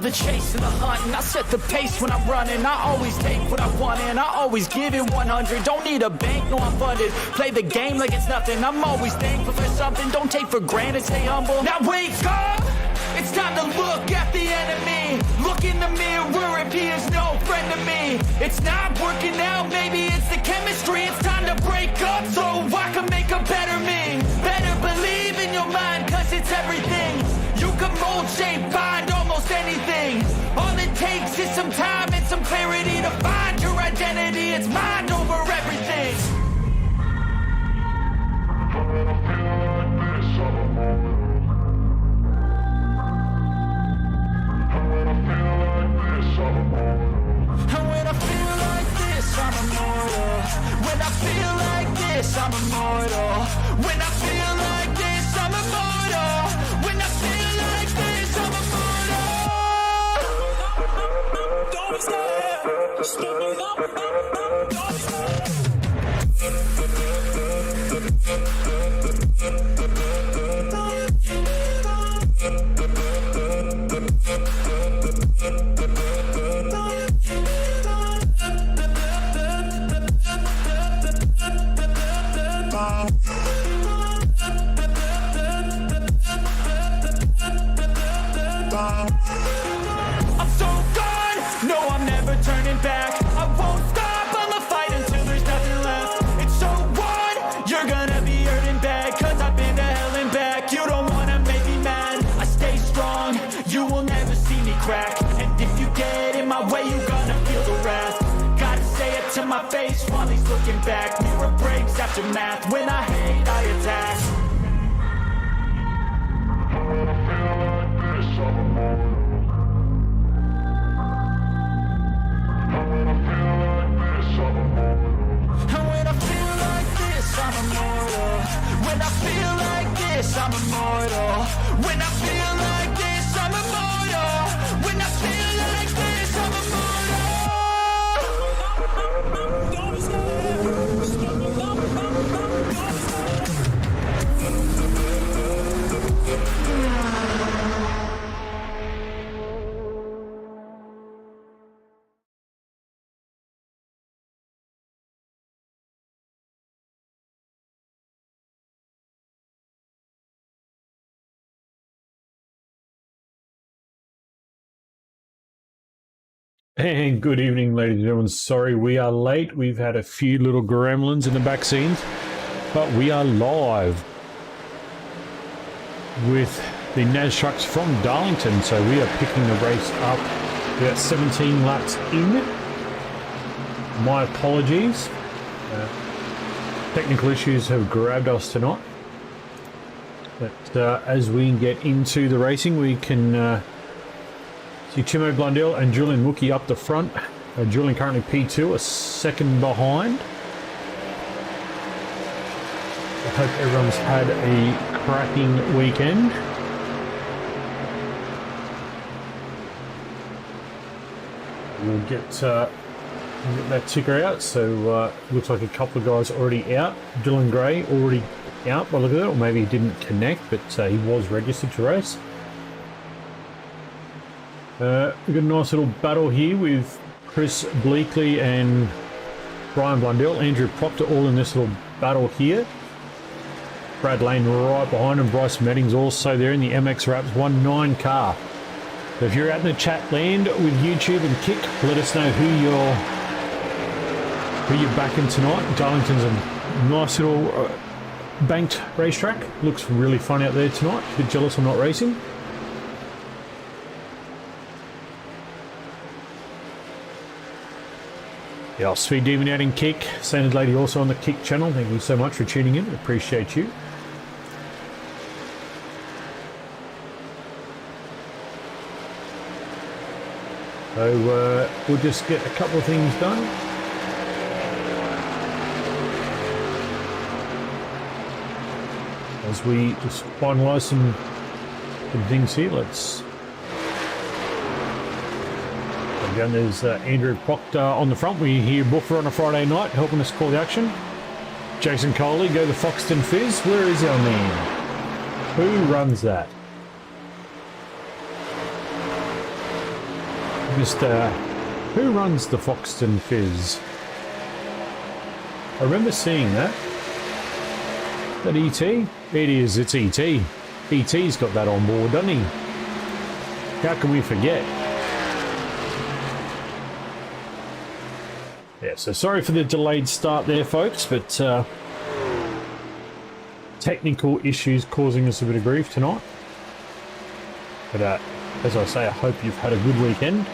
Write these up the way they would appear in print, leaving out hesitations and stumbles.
the chase and the hunt, and I set the pace when I'm running. I always take what I want and I always give it 100. Don't need a bank, no I'm funded. Play the game like it's nothing. I'm always thankful for something. Don't take for granted, stay humble. Now wake up! It's time to look at the enemy. Look in the mirror if he is no friend to me. It's not working out, maybe it's the chemistry. It's time to break up so I can make a better me. Better believe in your mind, cause it's everything. You can mold, shape, find almost anything. All it takes is some time and some clarity to find your identity. It's mind over everything. And when I feel like this, I'm immortal. When I feel like this, I'm immortal. When I feel like this, I'm immortal. When I feel like this, I'm immortal. Don't stop. Don't stop. I'm so gone, no I'm never turning back. I won't stop, I'ma fight until there's nothing left. It's so on, you're gonna be hurting bad, cause I've been to hell and back. You don't wanna make me mad, I stay strong, you will never see me crack. And if you get in my way, you're gonna feel the wrath. Gotta say it to my face while he's looking back. Mirror breaks after math, when I hate I attack. When I feel like this, I'm immortal. When I feel like this, I'm immortal. When I feel like this, I'm immortal. Don't And good evening, ladies and gentlemen. Sorry we are late. We've had a few little gremlins in the back scenes, but we are live with the NasTrucks from Darlington. So we are picking the race up. We got 17 laps in. My apologies. Technical issues have grabbed us tonight. But as we get into the racing, we can see Chimo Blundell and Julian Mookie up the front. Julian currently P2, a second behind. I hope everyone's had a cracking weekend. We'll get that ticker out. So looks like a couple of guys already out. Dylan Gray already out by the look of it, or maybe he didn't connect, but he was registered to race. We've got a nice little battle here with Chris Bleakley and Brian Blundell. Andrew Proctor all in this little battle here. Brad Lane right behind him. Bryce Meddings also there in the MX Raps 1.9 car. So if you're out in the chat land with YouTube and Kick, let us know who you're backing tonight. Darlington's a nice little banked racetrack. Looks really fun out there tonight. A bit jealous I'm not racing. Yeah, Speed Demon out in Kick. Sanded Lady also on the Kick channel. Thank you so much for tuning in. Appreciate you. So we'll just get a couple of things done. As we just finalise some things here, let's... Again, there's Andrew Proctor on the front. We hear Booker on a Friday night helping us call the action. Jason Coley, go the Foxton Fizz. Where is our man? Who runs that? Mr. Who runs the Foxton Fizz? I remember seeing that. Is that ET? It is, it's ET. ET's got that on board, doesn't he? How can we forget? Yeah, so sorry for the delayed start there, folks, but technical issues causing us a bit of grief tonight. But as I say, I hope you've had a good weekend.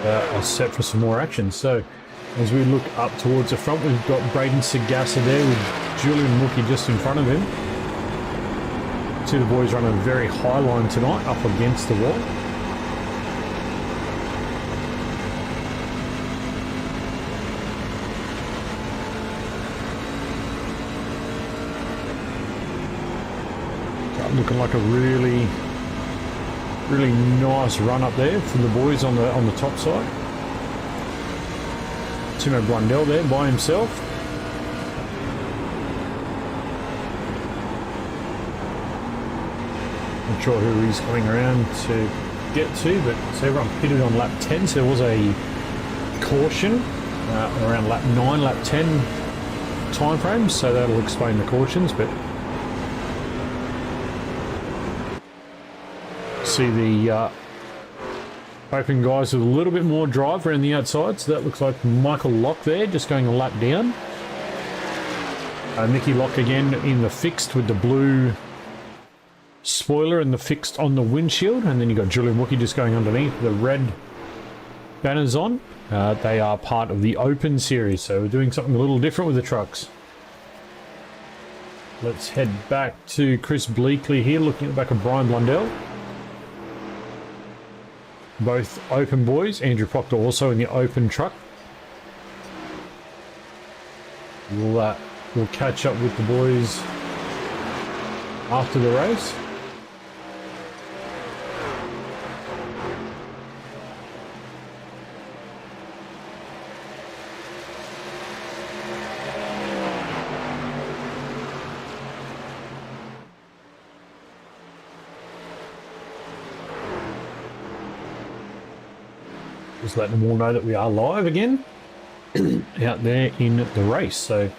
Are set for some more action. So as we look up towards the front, we've got Braden Sagassa there with Julian Mookie just in front of him. See the boys run a very high line tonight up against the wall. Looking like a really nice run up there from the boys on the top side. Timo Blundell there by himself. Not sure who he's coming around to get to, but so everyone pitted on lap 10, so there was a caution around lap 9, lap 10 time frames, so that'll explain the cautions. But see the open guys with a little bit more drive around the outside, so that looks like Michael Locke there just going a lap down. Nicky Locke again in the fixed with the blue spoiler and the fixed on the windshield, and then you got Julian Wookie just going underneath the red banners on. They are part of the Open series, so we're doing something a little different with the trucks. Let's head back to Chris Bleakley here, looking at the back of Brian Blundell. Both Open boys. Andrew Proctor also in the Open truck. We'll catch up with the boys after the race. Just letting them all know that we are live again out there in the race. So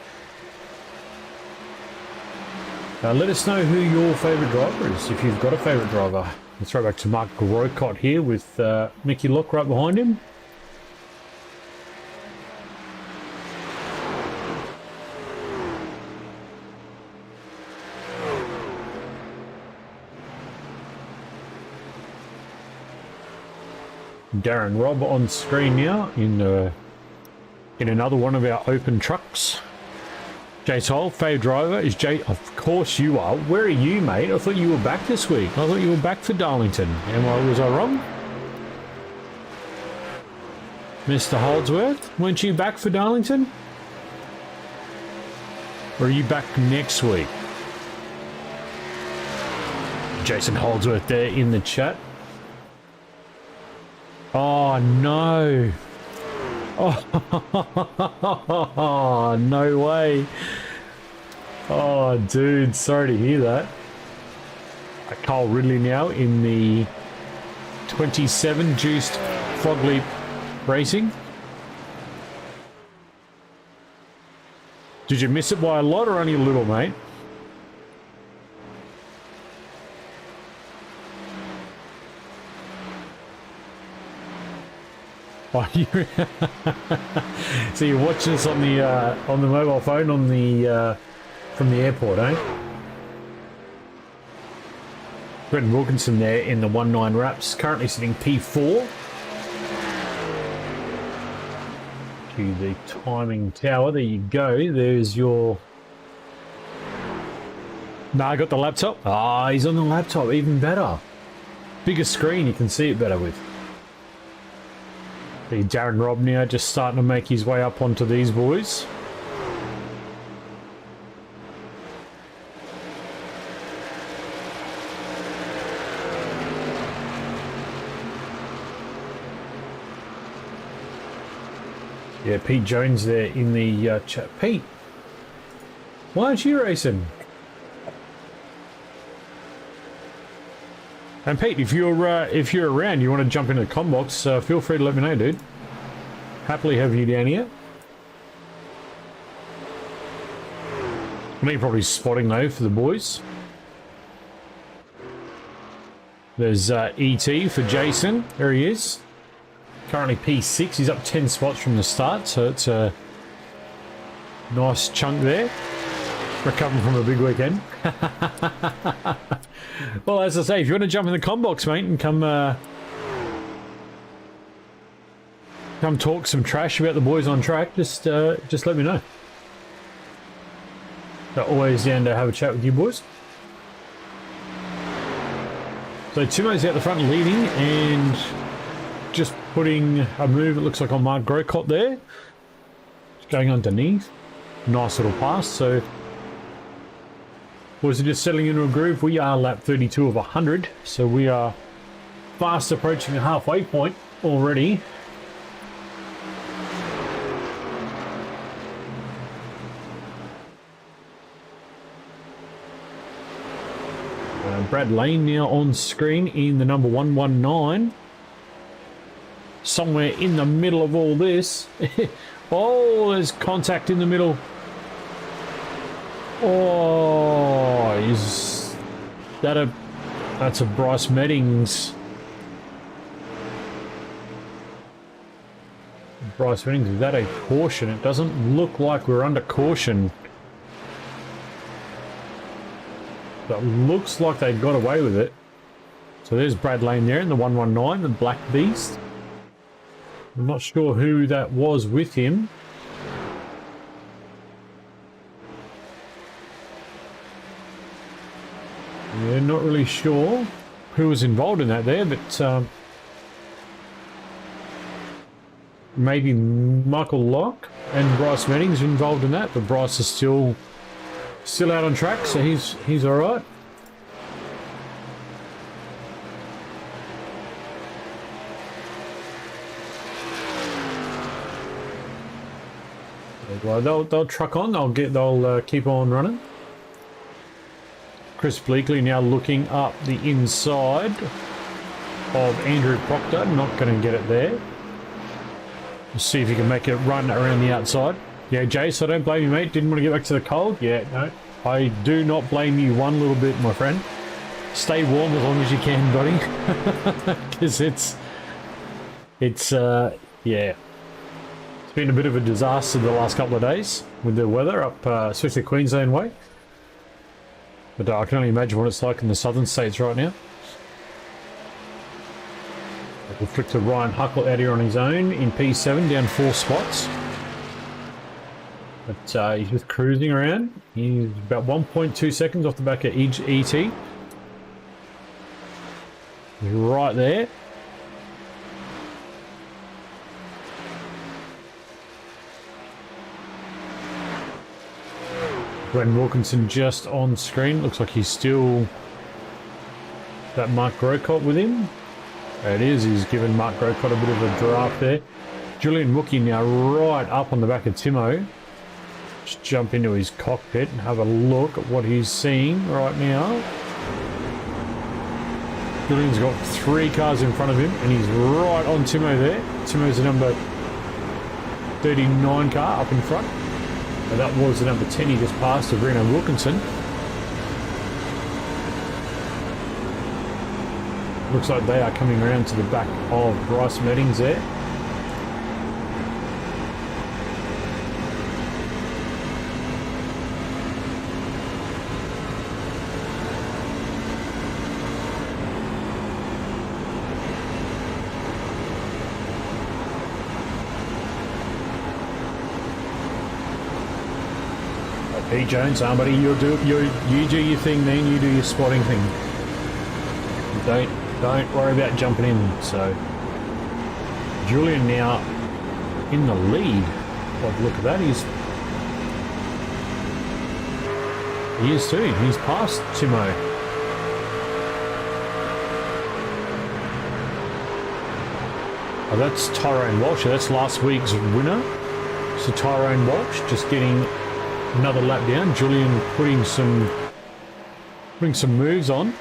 let us know who your favourite driver is, if you've got a favourite driver. Let's throw back to Mark Grocott here with Mickey Locke right behind him. Darren Robb on screen now in another one of our Open trucks. Jay Toll, fave driver is Jay. Of course you are. Where are you, mate? I thought you were back this week. I thought you were back for Darlington. Was I wrong? Mr. Holdsworth, weren't you back for Darlington? Or are you back next week? Jason Holdsworth there in the chat. Oh no. Oh, no way. Oh, dude, sorry to hear that. Carl Ridley now in the 27 juiced Frog Leap Racing. Did you miss it by a lot or only a little, mate? Oh, so you're watching us on the mobile phone on the from the airport, eh? Brendan Wilkinson there in the 1-9 wraps, currently sitting P4. To the timing tower. There you go. There's your. No, I got the laptop. Ah, he's on the laptop. Even better. Bigger screen. You can see it better with. The Darren Robb now just starting to make his way up onto these boys. Yeah, Pete Jones there in the chat. Pete, why aren't you racing? And Pete, if you're around, you want to jump into the com box, feel free to let me know, dude. Happily have you down here. I think probably spotting though for the boys. There's ET for Jason. There he is. Currently P6. He's up 10 spots from the start, so it's a nice chunk there. Recovering from a big weekend. Well, as I say, if you want to jump in the com box, mate, and come talk some trash about the boys on track, just let me know. So always down to have a chat with you boys. So Timo's out the front leading and just putting a move, it looks like, on Mark Grocott there. Just going underneath. Nice little pass. So boys are just settling into a groove. We are lap 32 of 100. So we are fast approaching the halfway point already. Brad Lane now on screen in the number 119. Somewhere in the middle of all this. Oh, there's contact in the middle. Oh, is that a... That's a Bryce Meddings. Bryce Meddings, is that a caution? It doesn't look like we're under caution. But looks like they got away with it. So there's Brad Lane there in the 119, the Black Beast. I'm not sure who that was with him. Yeah, not really sure who was involved in that there, but maybe Michael Locke and Bryce Meddings involved in that, but Bryce is still out on track, so he's all right. Well, they'll truck on. They'll keep on running. Chris Bleakley now looking up the inside of Andrew Proctor. Not going to get it there. Let's see if he can make it run around the outside. Yeah, Jace, I don't blame you, mate. Didn't want to get back to the cold. Yeah, no. I do not blame you one little bit, my friend. Stay warm as long as you can, buddy. Because yeah. It's been a bit of a disaster the last couple of days with the weather up, especially Queensland way. But I can only imagine what it's like in the southern states right now. We'll flick to Ryan Huckle out here on his own in P7, down 4 spots. But he's just cruising around. He's about 1.2 seconds off the back of each ET. He's right there. Glenn Wilkinson just on screen. Looks like he's still... That Mark Grocott with him. There it is. He's given Mark Grocott a bit of a draft there. Julian Mookie now right up on the back of Timo. Just jump into his cockpit and have a look at what he's seeing right now. Julian's got 3 cars in front of him and he's right on Timo there. Timo's the number 39 car up in front. And that was the number 10 he just passed of Reno Wilkinson. Looks like they are coming around to the back of Bryce Meddings there. Pete Jones, somebody, you do your thing, then you do your spotting thing. Don't worry about jumping in. So Julian now in the lead. Oh, look at that, he is too. He's passed Timo. Oh, that's Tyrone Walsh. That's last week's winner. So Tyrone Walsh just getting another lap down. Julian putting some moves on.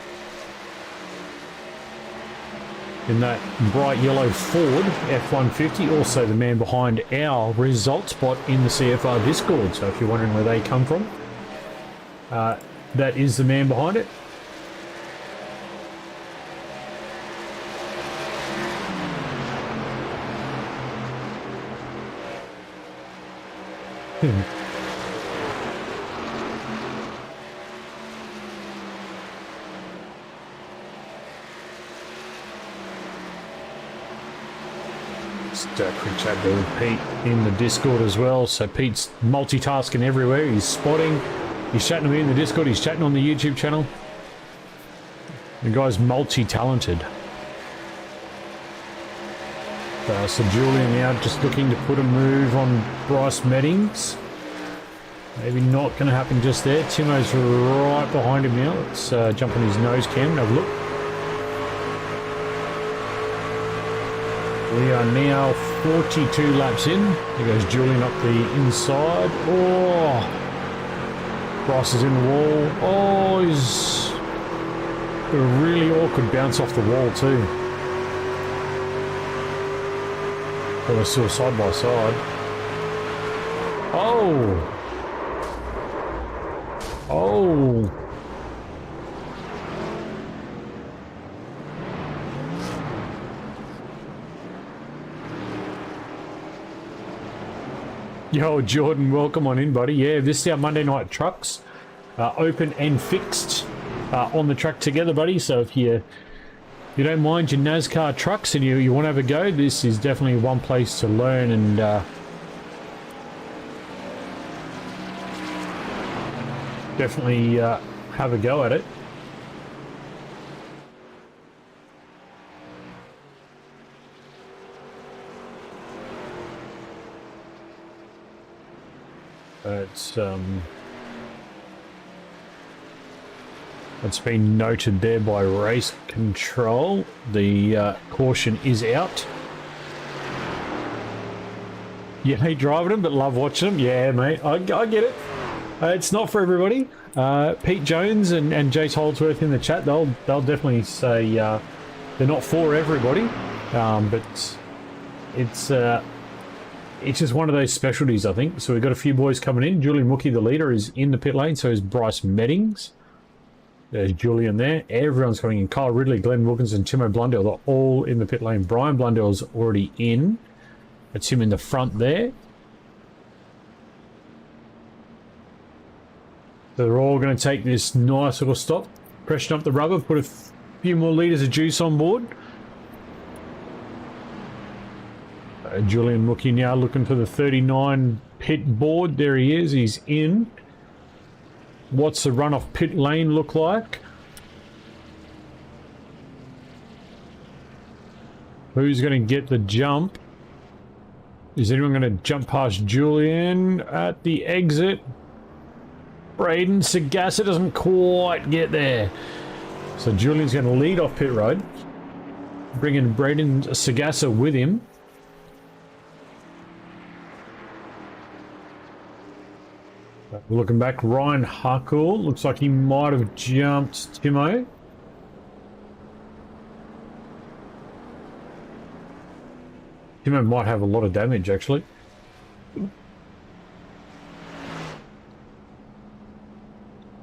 in that bright yellow Ford F-150. Also the man behind our result spot in the CFR Discord. So if you're wondering where they come from, that is the man behind it. Just quick chat there with Pete in the Discord as well. So Pete's multitasking everywhere. He's spotting, he's chatting to me in the Discord, he's chatting on the YouTube channel. The guy's multi-talented. So Julian now just looking to put a move on Bryce Meddings. Maybe not going to happen just there. Timo's right behind him now. Let's jump on his nose cam and have a look. We are now 42 laps in. There goes Julian up the inside. Oh! Bryce is in the wall. Oh, he's got a really awkward bounce off the wall too. But we're still side by side. Oh! Oh! Yo, Jordan, welcome on in, buddy. Yeah, this is our Monday Night Trucks, open and fixed on the track together, buddy. So if you don't mind your NASCAR trucks and you want to have a go, this is definitely one place to learn and definitely have a go at it. It's been noted there by race control. The caution is out. You hate driving them, but love watching them. Yeah, mate, I get it. It's not for everybody. Pete Jones and Jace Holdsworth in the chat, they'll definitely say they're not for everybody, but it's just one of those specialties, I think. So we've got a few boys coming in. Julian Mookie, the leader, is in the pit lane. So is Bryce Meddings. There's Julian there. Everyone's coming in. Kyle Ridley, Glenn Wilkinson, Timo Blundell, they're all in the pit lane. Brian Blundell's already in. That's him in the front there. So they're all going to take this nice little stop, freshen up the rubber, put a few more litres of juice on board. Julian Mookie now looking for the 39 pit board. There he is. He's in. What's the run off pit lane look like? Who's going to get the jump? Is anyone going to jump past Julian at the exit? Braden Sagassa doesn't quite get there. So Julian's going to lead off pit road, bringing Braden Sagassa with him. Looking back, Ryan Harcourt looks like he might have jumped Timo. Timo might have a lot of damage, actually.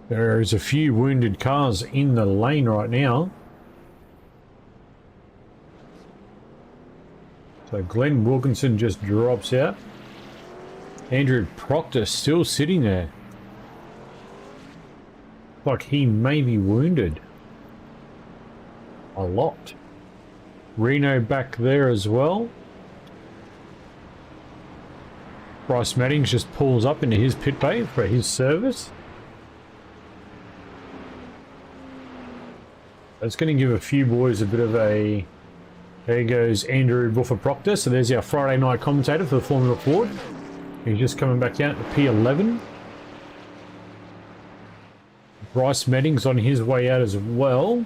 There's a few wounded cars in the lane right now. So Glenn Wilkinson just drops out. Andrew Proctor still sitting there. Like he may be wounded. A lot. Reno back there as well. Bryce Meddings just pulls up into his pit bay for his service. That's going to give a few boys a bit of a... There goes Andrew Buffer Proctor. So there's our Friday night commentator for the Formula Ford. He's just coming back out to P11. Bryce Meddings on his way out as well.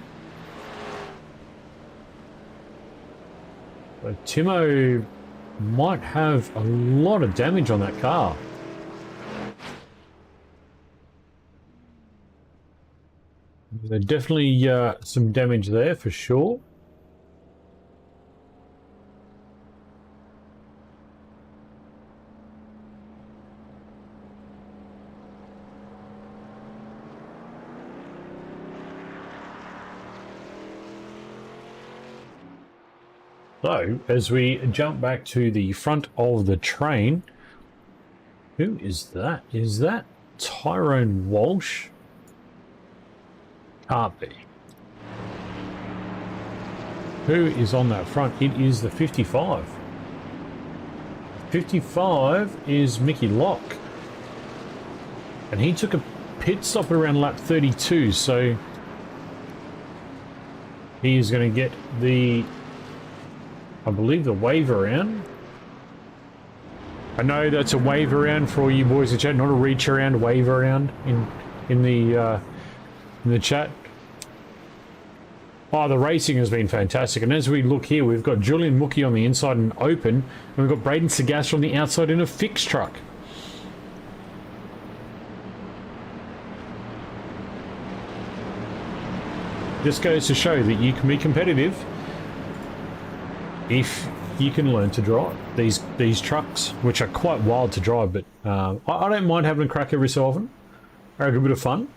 But Timo might have a lot of damage on that car. There's definitely some damage there for sure. So, as we jump back to the front of the train, who is that? Is that Tyrone Walsh? Can't be. Who is on that front? It is the 55. 55 is Mickey Locke. And he took a pit stop around lap 32, so he is going to get the, I believe, the wave around. I know that's a wave around for all you boys in chat, not a reach around, wave around in the chat. Oh, the racing has been fantastic, and as we look here, we've got Julian Mookie on the inside and open, and we've got Braden Sagasta on the outside in a fixed truck. Just goes to show that you can be competitive if you can learn to drive these trucks, which are quite wild to drive, but I don't mind having a crack every so often. I have a bit of fun.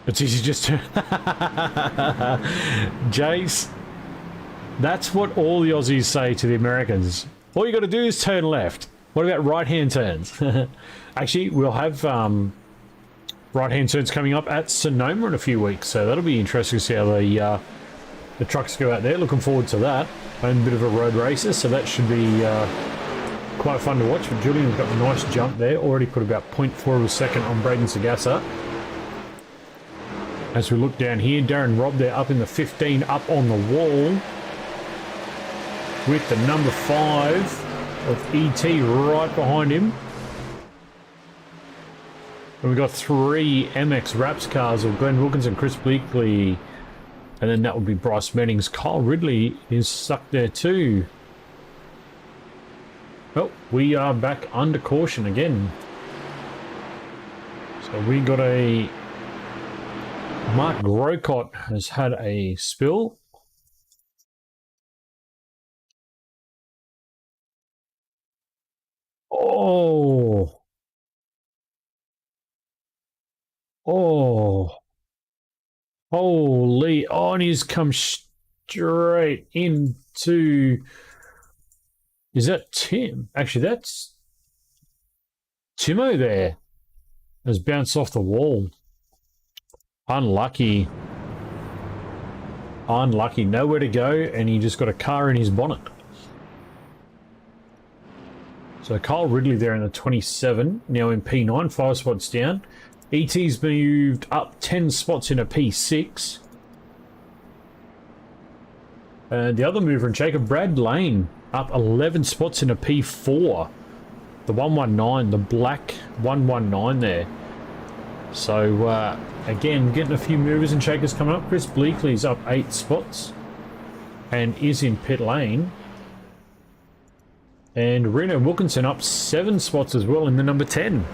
It's easy just to... Jace, that's what all the Aussies say to the Americans. All you got to do is turn left. What about right-hand turns? Actually, we'll have right-hand turns coming up at Sonoma in a few weeks, so that'll be interesting to see how the trucks go out there. Looking forward to that. I'm a bit of a road racer, so that should be quite fun to watch. But Julian's got a nice jump there. Already put about 0.4 of a second on Braden Sagasta. As we look down here, Darren Robb there up in the 15, up on the wall with the number 5 of ET right behind him. And we've got 3 MX Wraps cars of Glenn Wilkinson, Chris Bleakley, and then that would be Bryce Mannings. Kyle Ridley is stuck there too. Well, we are back under caution again. So we got a... Mark Grocott has had a spill. Oh. Oh. Holy. Oh, and he's come straight into... Is that Tim? Actually, that's... Timo there has bounced off the wall. Unlucky. Unlucky. Nowhere to go, and he just got a car in his bonnet. So Kyle Ridley there in the 27, now in P9, 5 spots down. ET's moved up 10 spots in a P6. And the other mover in Jacob, Brad Lane, up 11 spots in a P4. The 119, the black 119 there. So, again, getting a few movers and shakers coming up. Chris Bleakley's up 8 spots and is in pit lane. And Reno Wilkinson up 7 spots as well in the number 10.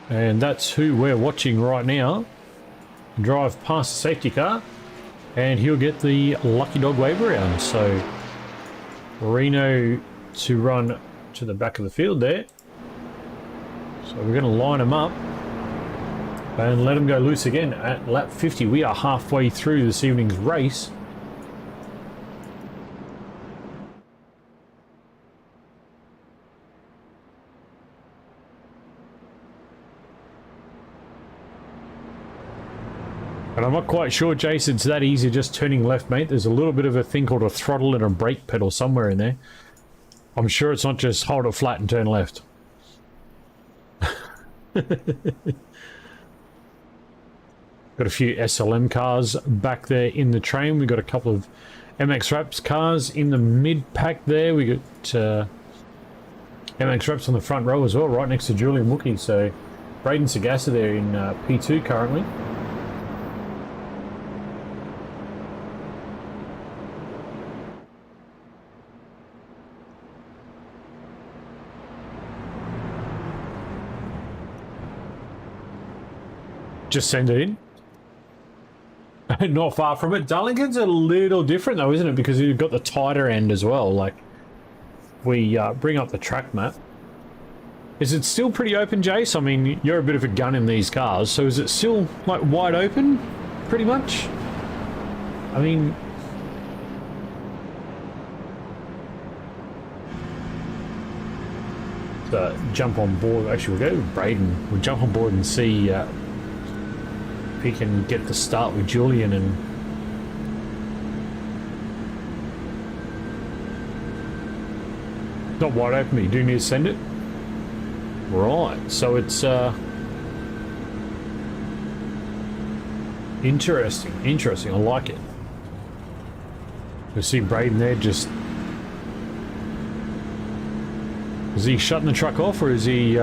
And that's who we're watching right now. Drive past the safety car and he'll get the lucky dog wave around. So, Reno to run to the back of the field there. So we're going to line them up and let them go loose again at lap 50. We are halfway through this evening's race. And I'm not quite sure, Jason, it's that easy just turning left, mate. There's a little bit of a thing called a throttle and a brake pedal somewhere in there. I'm sure it's not just hold it flat and turn left. Got a few SLM cars back there in the train. We got a couple of MX Wraps cars in the mid pack there. We got MX Wraps on the front row as well, right next to Julian Mookie. So Braden Sagasta there in P2 currently. Just send it in. Not far from it. Darlington's a little different though, isn't it? Because you've got the tighter end as well. Like, we bring up the track map. Is it still pretty open, Jace? I mean, you're a bit of a gun in these cars, so is it still like wide open? pretty much. I mean, jump on board. Actually, we'll go with Braden. We'll jump on board and see if he can get the start with Julian. And not wide open, but you do need to send it. Right, so it's interesting. I like it. You see Braden there just... Is he shutting the truck off, or is he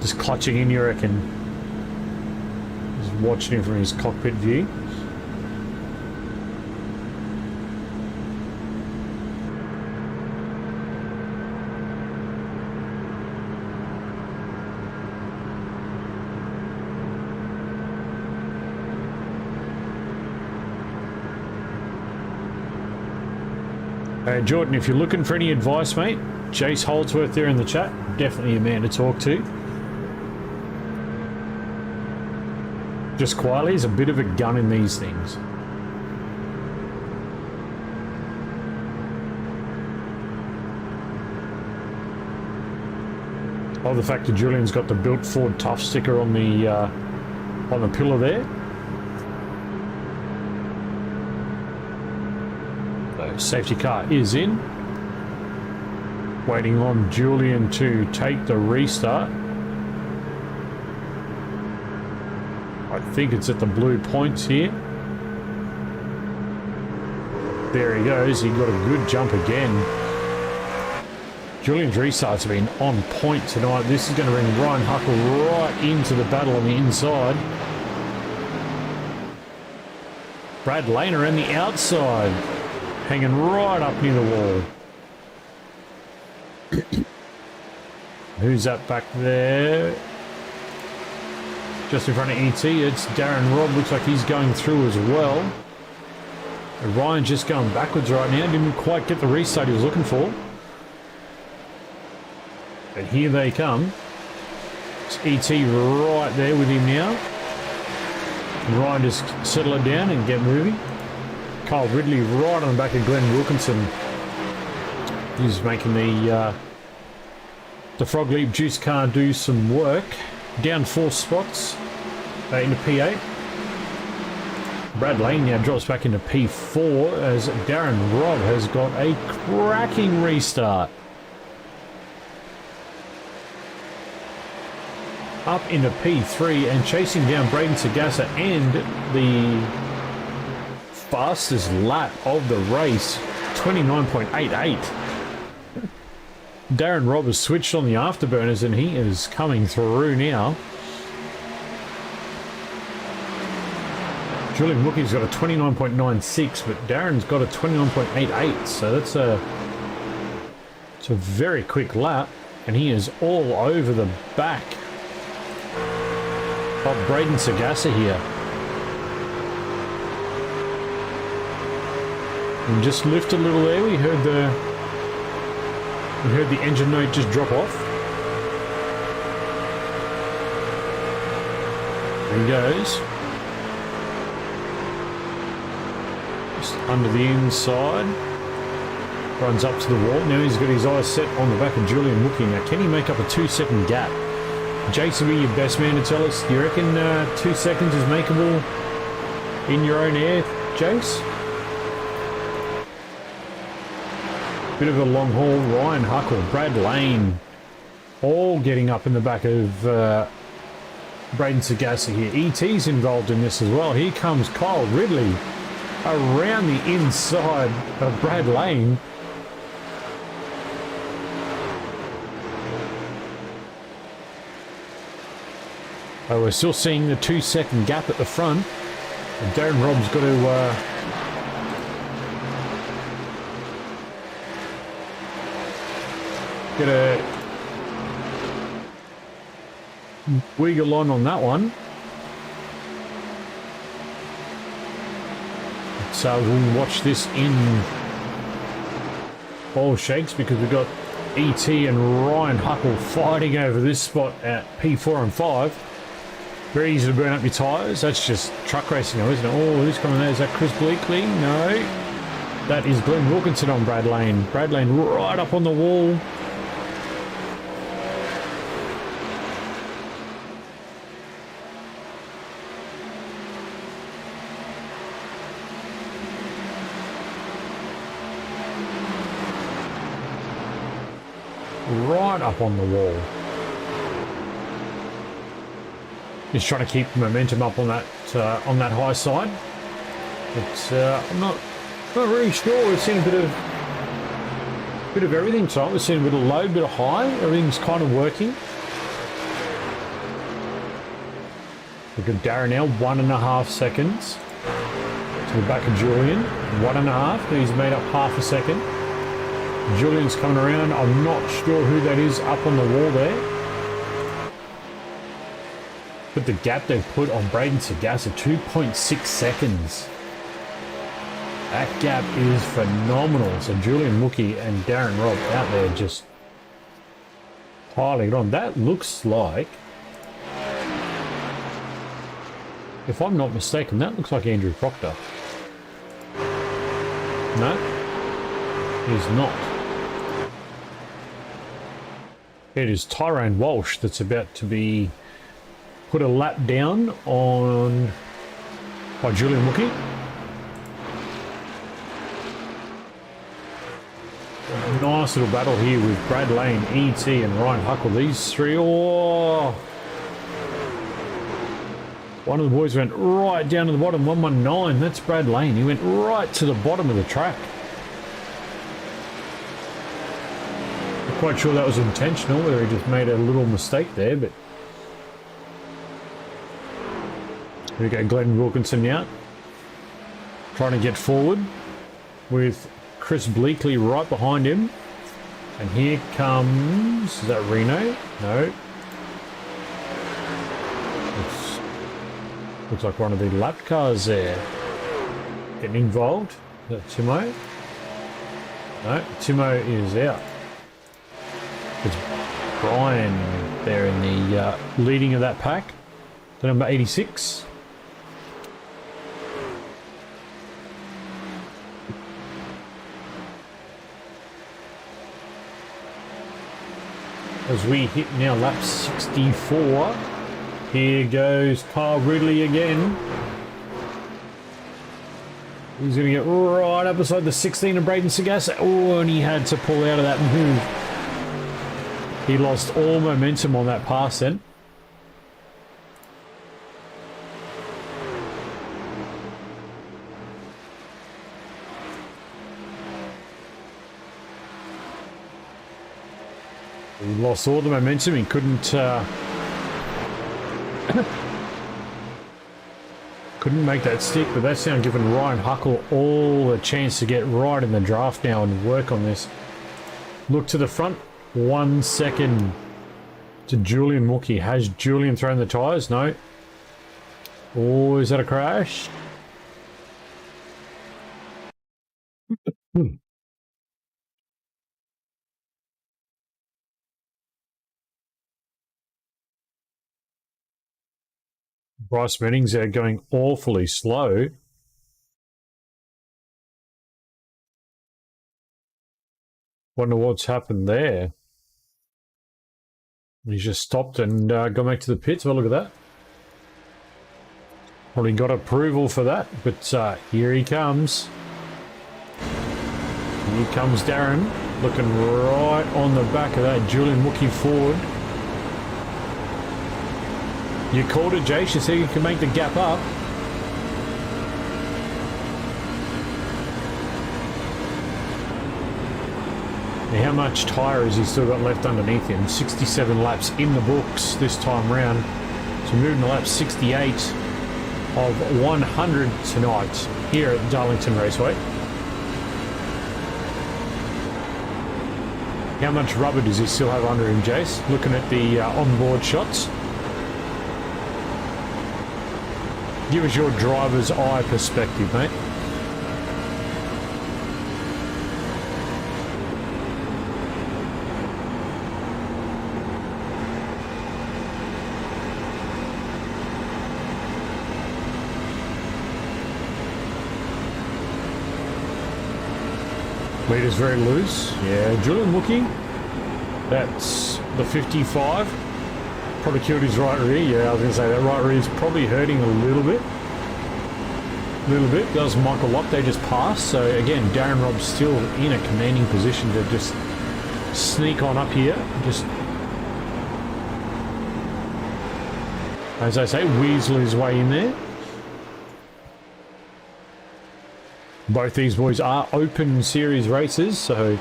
just clutching in, you reckon? Just watching him from his cockpit view. Jordan, if you're looking for any advice, mate, Jace Holdsworth there in the chat, definitely a man to talk to. Just quietly, he's a bit of a gun in these things. Oh, the fact that Julian's got the built Ford Tough sticker on the pillar there. Safety car is in. Waiting on Julian to take the restart. I think it's at the blue points here. There he goes. He got a good jump again. Julian's restarts have been on point tonight. This is going to bring Ryan Huckle right into the battle on the inside. Brad Lane around the outside. Hanging right up near the wall. Who's that back there? Just in front of ET, it's Darren Robb. Looks like he's going through as well. And Ryan just going backwards right now. Didn't quite get the restart he was looking for. But here they come. It's ET right there with him now. And Ryan just settle it down and get moving. Kyle Ridley right on the back of Glenn Wilkinson. He's making the Frog Leap Juice car do some work. Down 4 spots into P8. Brad Lane now drops back into P4 as Darren Robb has got a cracking restart. Up into P3 and chasing down Braden Sagassa and the fastest lap of the race, 29.88. Darren Robb has switched on the afterburners and he is coming through now. Julian Wookie's got a 29.96, but Darren's got a 29.88, so it's a very quick lap, and he is all over the back of Braden Sagassa here. And just lift a little there. We heard the engine note just drop off. There he goes. Just under the inside. Runs up to the wall. Now he's got his eyes set on the back of Julian Wookey. Now, can he make up a 2-second gap? Jason, be your best man to tell us. Do you reckon 2 seconds is makeable in your own air, Jace? Bit of a long haul. Ryan Huckle, Brad Lane, all getting up in the back of Braden Sagassa here. ET's involved in this as well. Here comes Kyle Ridley around the inside of Brad Lane. Oh, we're still seeing the 2-second gap at the front. And Darren Robb's got to get a wiggle on that one. So we'll watch this in all shakes because we've got ET and Ryan Huckle fighting over this spot at P4 and 5. Very easy to burn up your tyres. That's just truck racing now, isn't it? Oh, who's coming there? Is that Chris Bleakley? No. That is Glenn Wilkinson on Brad Lane. Brad Lane right up on the wall. Right up on the wall. Just trying to keep the momentum up on that high side. But I'm not really sure. We've seen a bit of everything tonight. We've seen a bit of low, bit of high. Everything's kind of working. Look at Darren now, 1.5 seconds to the back of Julian. 1.5. He's made up half a second. Julian's coming around. I'm not sure who that is up on the wall there. But the gap they've put on Braden Sagasa, 2.6 seconds. That gap is phenomenal. So Julian Mookie and Darren Robb out there just piling it on. That looks like, if I'm not mistaken, that looks like Andrew Proctor. No, he's not. It is Tyrone Walsh that's about to be put a lap down on by Julian Mookie. Nice little battle here with Brad Lane, ET and Ryan Huckle. These three, oh! One of the boys went right down to the bottom, 119. That's Brad Lane. He went right to the bottom of the track. Not quite sure that was intentional, whether he just made a little mistake there, but here we go, Glenn Wilkinson now. Trying to get forward with Chris Bleakley right behind him. And here comes, is that Reno? No. Looks like one of the lap cars there. Getting involved. Is that Timo? No, Timo is out. It's Brian there in the leading of that pack. The number 86. As we hit now lap 64. Here goes Kyle Ridley again. He's going to get right up beside the 16 of Braden Sagasa. Oh, and he had to pull out of that move. He lost all momentum on that pass then. He lost all the momentum. He couldn't couldn't make that stick, but that's now given Ryan Huckle all the chance to get right in the draft now and work on this. Look to the front. 1 second to Julian Mookie. Has Julian thrown the tyres? No. Oh, is that a crash? Bryce Meddings there going awfully slow. Wonder what's happened there. He's just stopped and gone back to the pits. Well, look at that. Probably got approval for that, but here he comes. Here comes Darren, looking right on the back of that Julian Mookie Ford. You called it, Jace. You said you can make the gap up. Now, how much tyre has he still got left underneath him? 67 laps in the books this time round. So moving to lap 68 of 100 tonight here at Darlington Raceway. How much rubber does he still have under him, Jace? Looking at the onboard shots. Give us your driver's eye perspective, mate. Leader's very loose. Yeah, Julian Wookie. That's the 55. Probably killed his right rear. Yeah, I was going to say that right rear is probably hurting a little bit. That was Michael Locke. They just passed. So again, Darren Robb's still in a commanding position to just sneak on up here. Just, as I say, weasel his way in there. Both these boys are open series races, so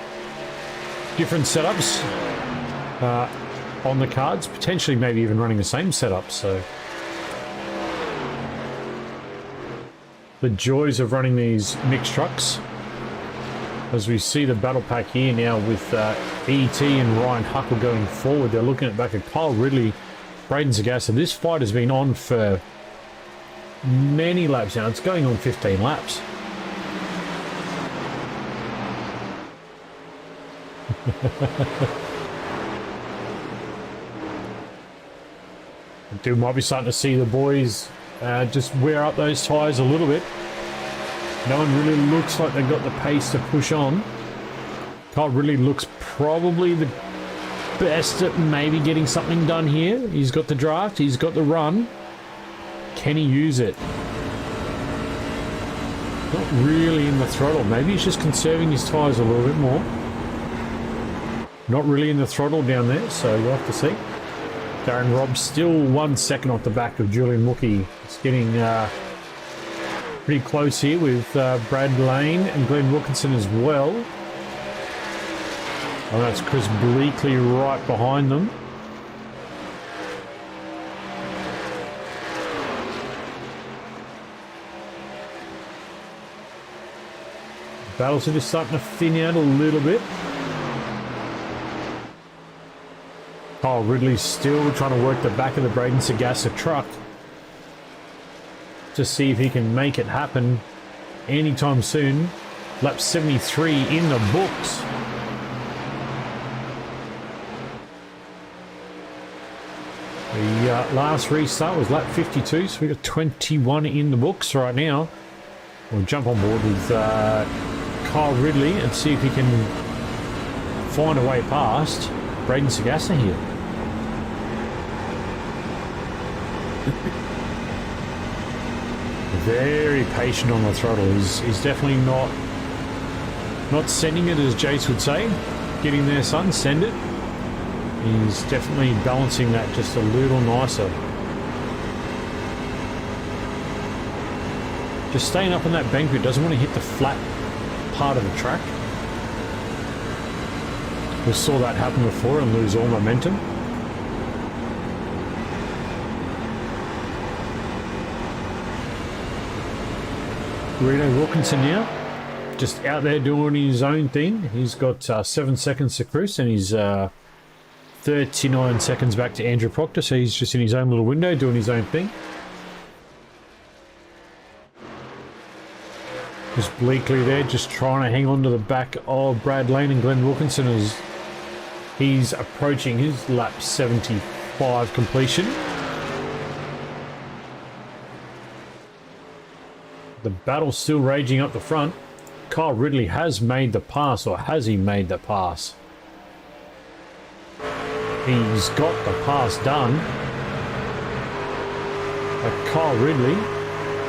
different setups on the cards, potentially maybe even running the same setup. So the joys of running these mixed trucks, as we see the battle pack here now with ET and Ryan Huckle going forward. They're looking at back at Kyle Ridley, Braden Sagassa. This fight has been on for many laps now. It's going on 15 laps. Dude, might be starting to see the boys just wear up those tyres a little bit. No one really looks like they've got the pace to push on. Kyle really looks probably the best at maybe getting something done here. He's got the draft, he's got the run. Can he use it? Not really in the throttle. Maybe he's just conserving his tyres a little bit more. Not really in the throttle down there, so you'll have to see. Darren Robb still 1 second off the back of Julian Wookie. It's getting pretty close here with Brad Lane and Glenn Wilkinson as well. Oh, that's Chris Bleakley right behind them. Battles are just starting to thin out a little bit. Kyle Ridley's still trying to work the back of the Braden Sagassa truck to see if he can make it happen anytime soon. Lap 73 in the books. The last restart was lap 52, so we've got 21 in the books right now. We'll jump on board with Kyle Ridley and see if he can find a way past Braden Sagassa here. Very patient on the throttle. He's definitely not sending it, as Jace would say. Get in there, son, send it. He's definitely balancing that just a little nicer. Just staying up on that bank, but doesn't want to hit the flat part of the track. We saw that happen before and lose all momentum. Reno Wilkinson now, just out there doing his own thing. He's got 7 seconds to Chris, and he's 39 seconds back to Andrew Proctor, so he's just in his own little window doing his own thing. Just Bleakley there, just trying to hang on to the back of Brad Lane and Glenn Wilkinson as he's approaching his lap 75 completion. The battle's still raging up the front. Kyle Ridley has made the pass, or has he made the pass? He's got the pass done. But Kyle Ridley,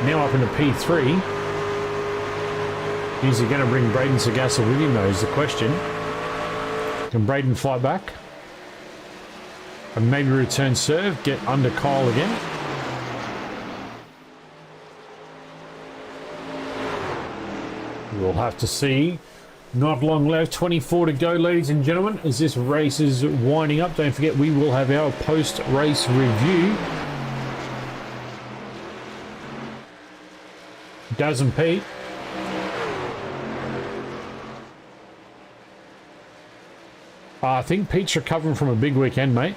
now up into P3. Is he going to bring Braden Sagassa with him, though, is the question. Can Braden fight back? And maybe return serve, get under Kyle again. We'll have to see. Not long left, 24 to go, ladies and gentlemen, as this race is winding up. Don't forget, we will have our post-race review. Daz and Pete. I think Pete's recovering from a big weekend, mate.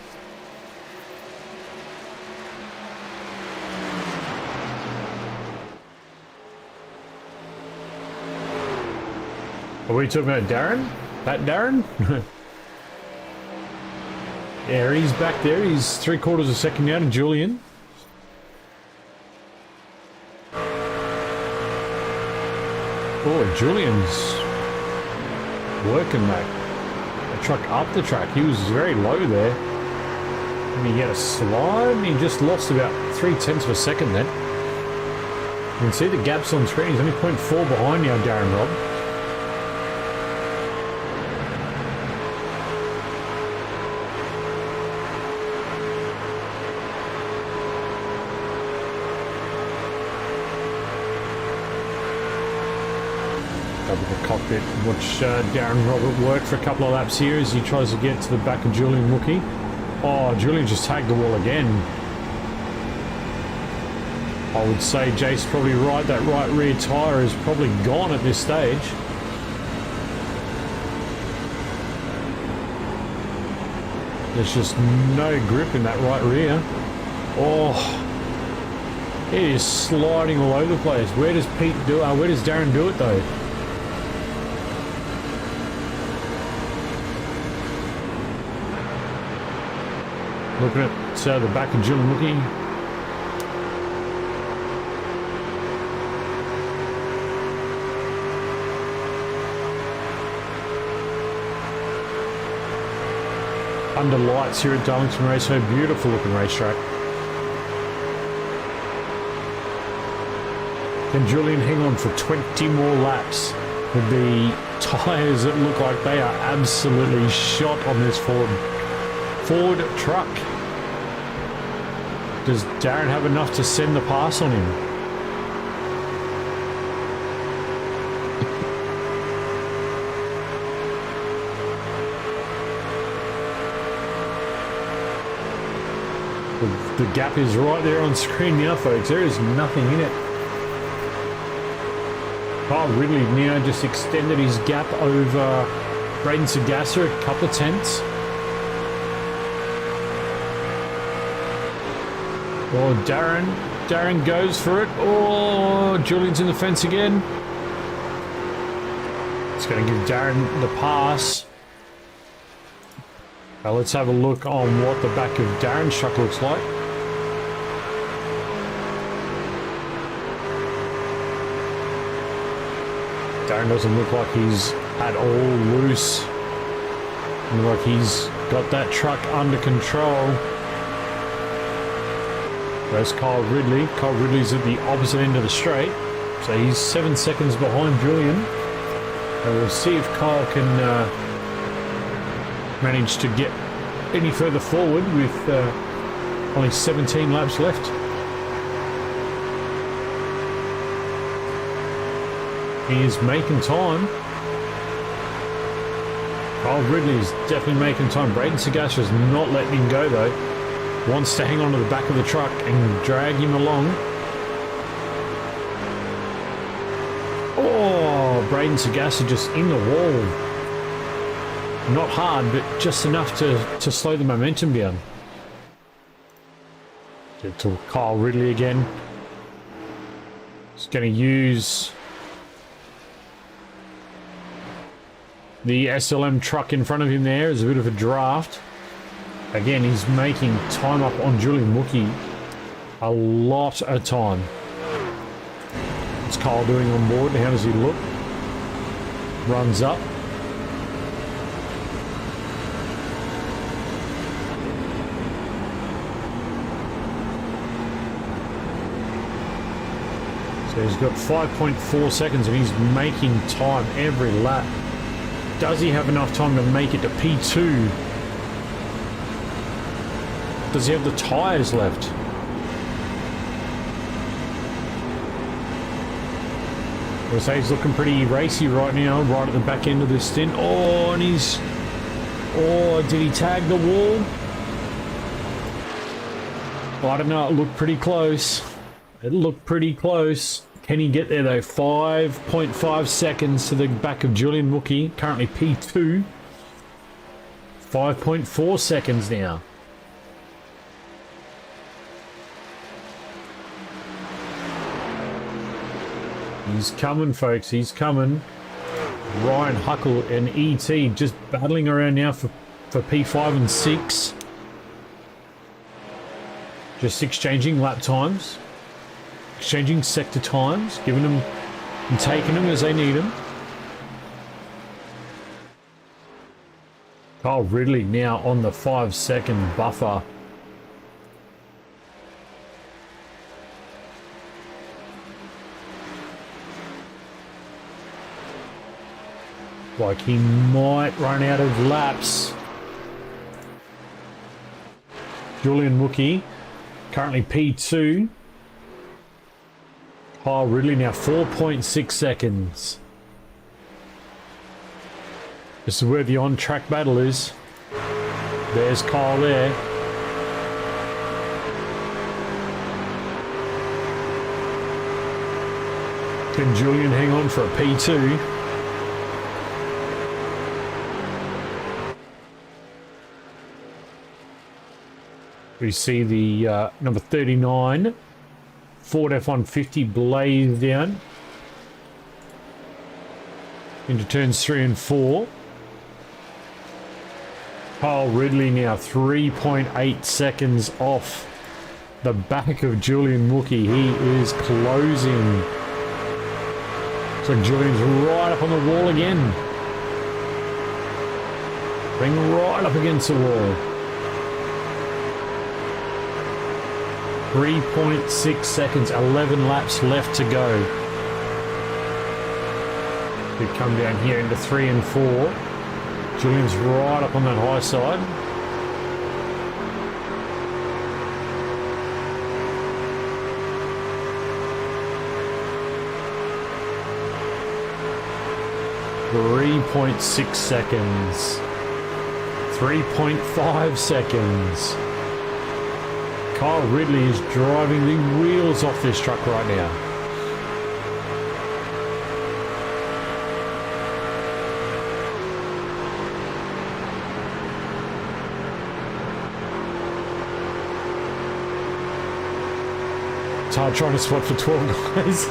Are we talking about Darren? That Darren? Yeah, he's back there. He's 3/4 of a second down to Julian. Oh, Julian's working that truck up the track. He was very low there. And he get a slide, and he just lost about 0.3 of a second then. You can see the gaps on screen. He's only 0.4 behind now, Darren Robb. Up in the cockpit, watch Darren Robert work for a couple of laps here as he tries to get to the back of Julian Wookie. Oh, Julian just tagged the wall again. I would say Jace probably right. That right rear tyre is probably gone at this stage. There's just no grip in that right rear. Oh, it is sliding all over the place. Where does Pete do? Where does Darren do it though? Looking at the back of Julian Wookie. Under lights here at Darlington Raceway, beautiful looking racetrack. Can Julian hang on for 20 more laps with the tyres that look like they are absolutely shot on this Ford truck? Does Darren have enough to send the pass on him? The gap is right there on screen now, folks. There is nothing in it. Kyle Ridley now just extended his gap over Braden Sagassa a couple of tenths. Oh, Darren goes for it. Oh, Julian's in the fence again. It's going to give Darren the pass. Now let's have a look on what the back of Darren's truck looks like. Darren doesn't look like he's at all loose. Look like he's got that truck under control. There's Kyle Ridley. Kyle Ridley's at the opposite end of the straight. So he's 7 seconds behind Julian. And we'll see if Kyle can manage to get any further forward with only 17 laps left. He is making time. Kyle Ridley is definitely making time. Braden Sagasha's not letting him go though. Wants to hang on to the back of the truck and drag him along. Oh, Braden Sagassa just in the wall. Not hard, but just enough to slow the momentum down. Get to Kyle Ridley again. He's going to use the SLM truck in front of him there as a bit of a draft. Again, he's making time up on Julian Wookie. A lot of time. What's Kyle doing on board? How does he look? Runs up. So he's got 5.4 seconds and he's making time every lap. Does he have enough time to make it to P2? Does he have the tyres left? I would say he's looking pretty racy right now, right at the back end of this stint. Oh, and he's... Oh, did he tag the wall? Well, I don't know, it looked pretty close. It looked pretty close. Can he get there though? 5.5 seconds to the back of Julian Wookie, currently P2. 5.4 seconds now. He's coming, folks. He's coming. Ryan Huckle and ET just battling around now for P5 and 6. Just exchanging lap times. Exchanging sector times. Giving them and taking them as they need them. Kyle Ridley now on the 5-second buffer. Like he might run out of laps. Julian Wookie, currently P2. Kyle Ridley now 4.6 seconds. This is where the on-track battle is. There's Kyle there. Can Julian hang on for a P2? We see the number 39 Ford F-150 blaze down into turns 3 and 4. Kyle Ridley now 3.8 seconds off the back of Julian Wookie. He is closing. So Julian's right up on the wall again. Bring right up against the wall. 3.6 seconds, 11 laps left to go. We come down here into 3 and 4. Julian's right up on that high side. .6 seconds. 3.5 seconds. Kyle Ridley is driving the wheels off this truck right now. It's hard trying to spot for 12 guys.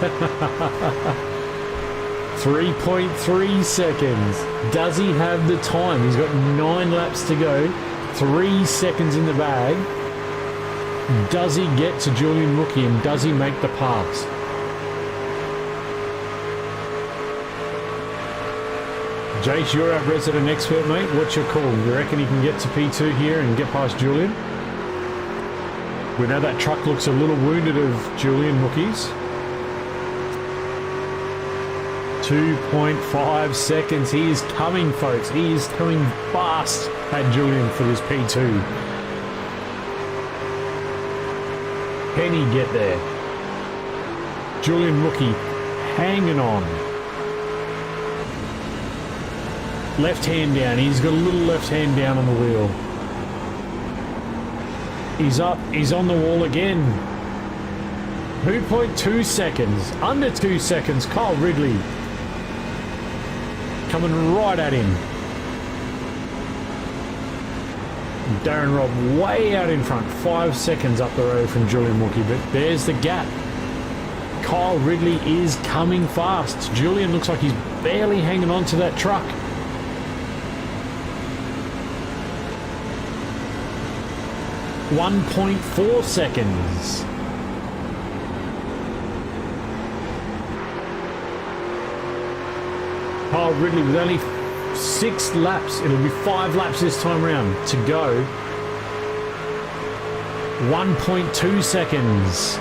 3.3 seconds. Does he have the time? He's got 9 laps to go. 3 seconds in the bag. Does he get to Julian Wookie and does he make the pass? Jace, you're our resident expert, mate. What's your call? You reckon he can get to P2 here and get past Julian? We know that truck looks a little wounded of Julian Wookie's. 2.5 seconds. He is coming, folks. He is coming fast at Julian for this P2. Can he get there? Julian Wookie hanging on. Left hand down. He's got a little left hand down on the wheel. He's up. He's on the wall again. 2.2 seconds. Under 2 seconds. Kyle Ridley coming right at him. Darren Robb way out in front, 5 seconds up the road from Julian Wookie, but there's the gap. Kyle Ridley is coming fast. Julian looks like he's barely hanging on to that truck. .4 seconds. Kyle Ridley with only 6 laps. It'll be 5 laps this time round to go. 1.2 seconds.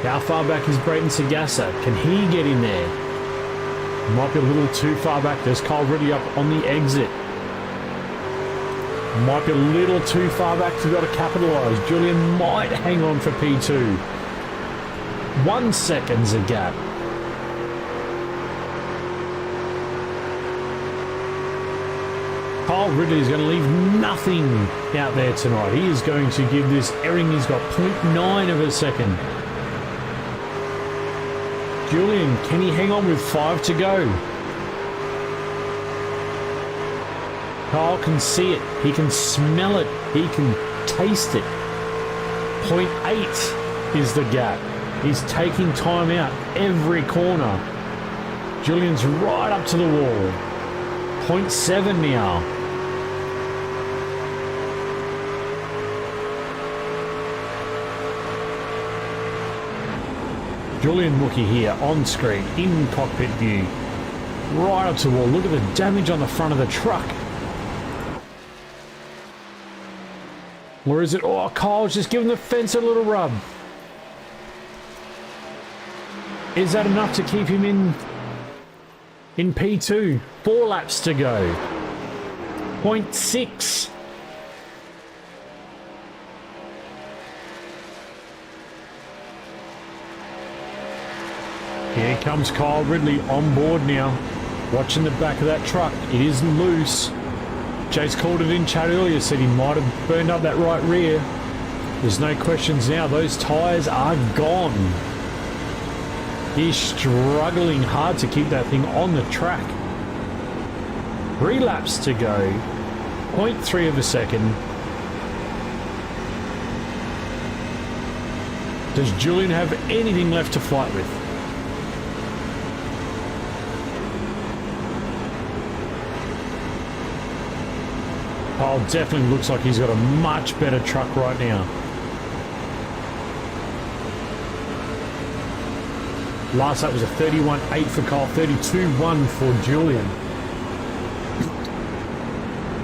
How far back is Brayton Sagassa? Can he get in there? Might be a little too far back. There's Kyle Ridley up on the exit. Might be a little too far back to be able to capitalise. Julian might hang on for P2. 1 second's a gap. Kyle Ridley is going to leave nothing out there tonight. He is going to give this airing. He's got 0.9 of a second. Julian, can he hang on with 5 to go? Kyle can see it. He can smell it. He can taste it. 0.8 is the gap. He's taking time out every corner. Julian's right up to the wall. 0.7 now. Julian Wookie here on screen in cockpit view. Right up to the wall. Look at the damage on the front of the truck. Or is it... Oh, Kyle's just giving the fence a little rub. Is that enough to keep him in P2? 4 laps to go. 0.6. Here comes Kyle Ridley on board now. Watching the back of that truck. It is loose. Jay's called it in chat earlier, said he might have burned up that right rear. There's no questions now. Those tyres are gone. He's struggling hard to keep that thing on the track. 3 laps to go. 0.3 of a second. Does Julian have anything left to fight with? Kyle definitely looks like he's got a much better truck right now. Last lap was a 31.8 for Kyle, 32.1 for Julian.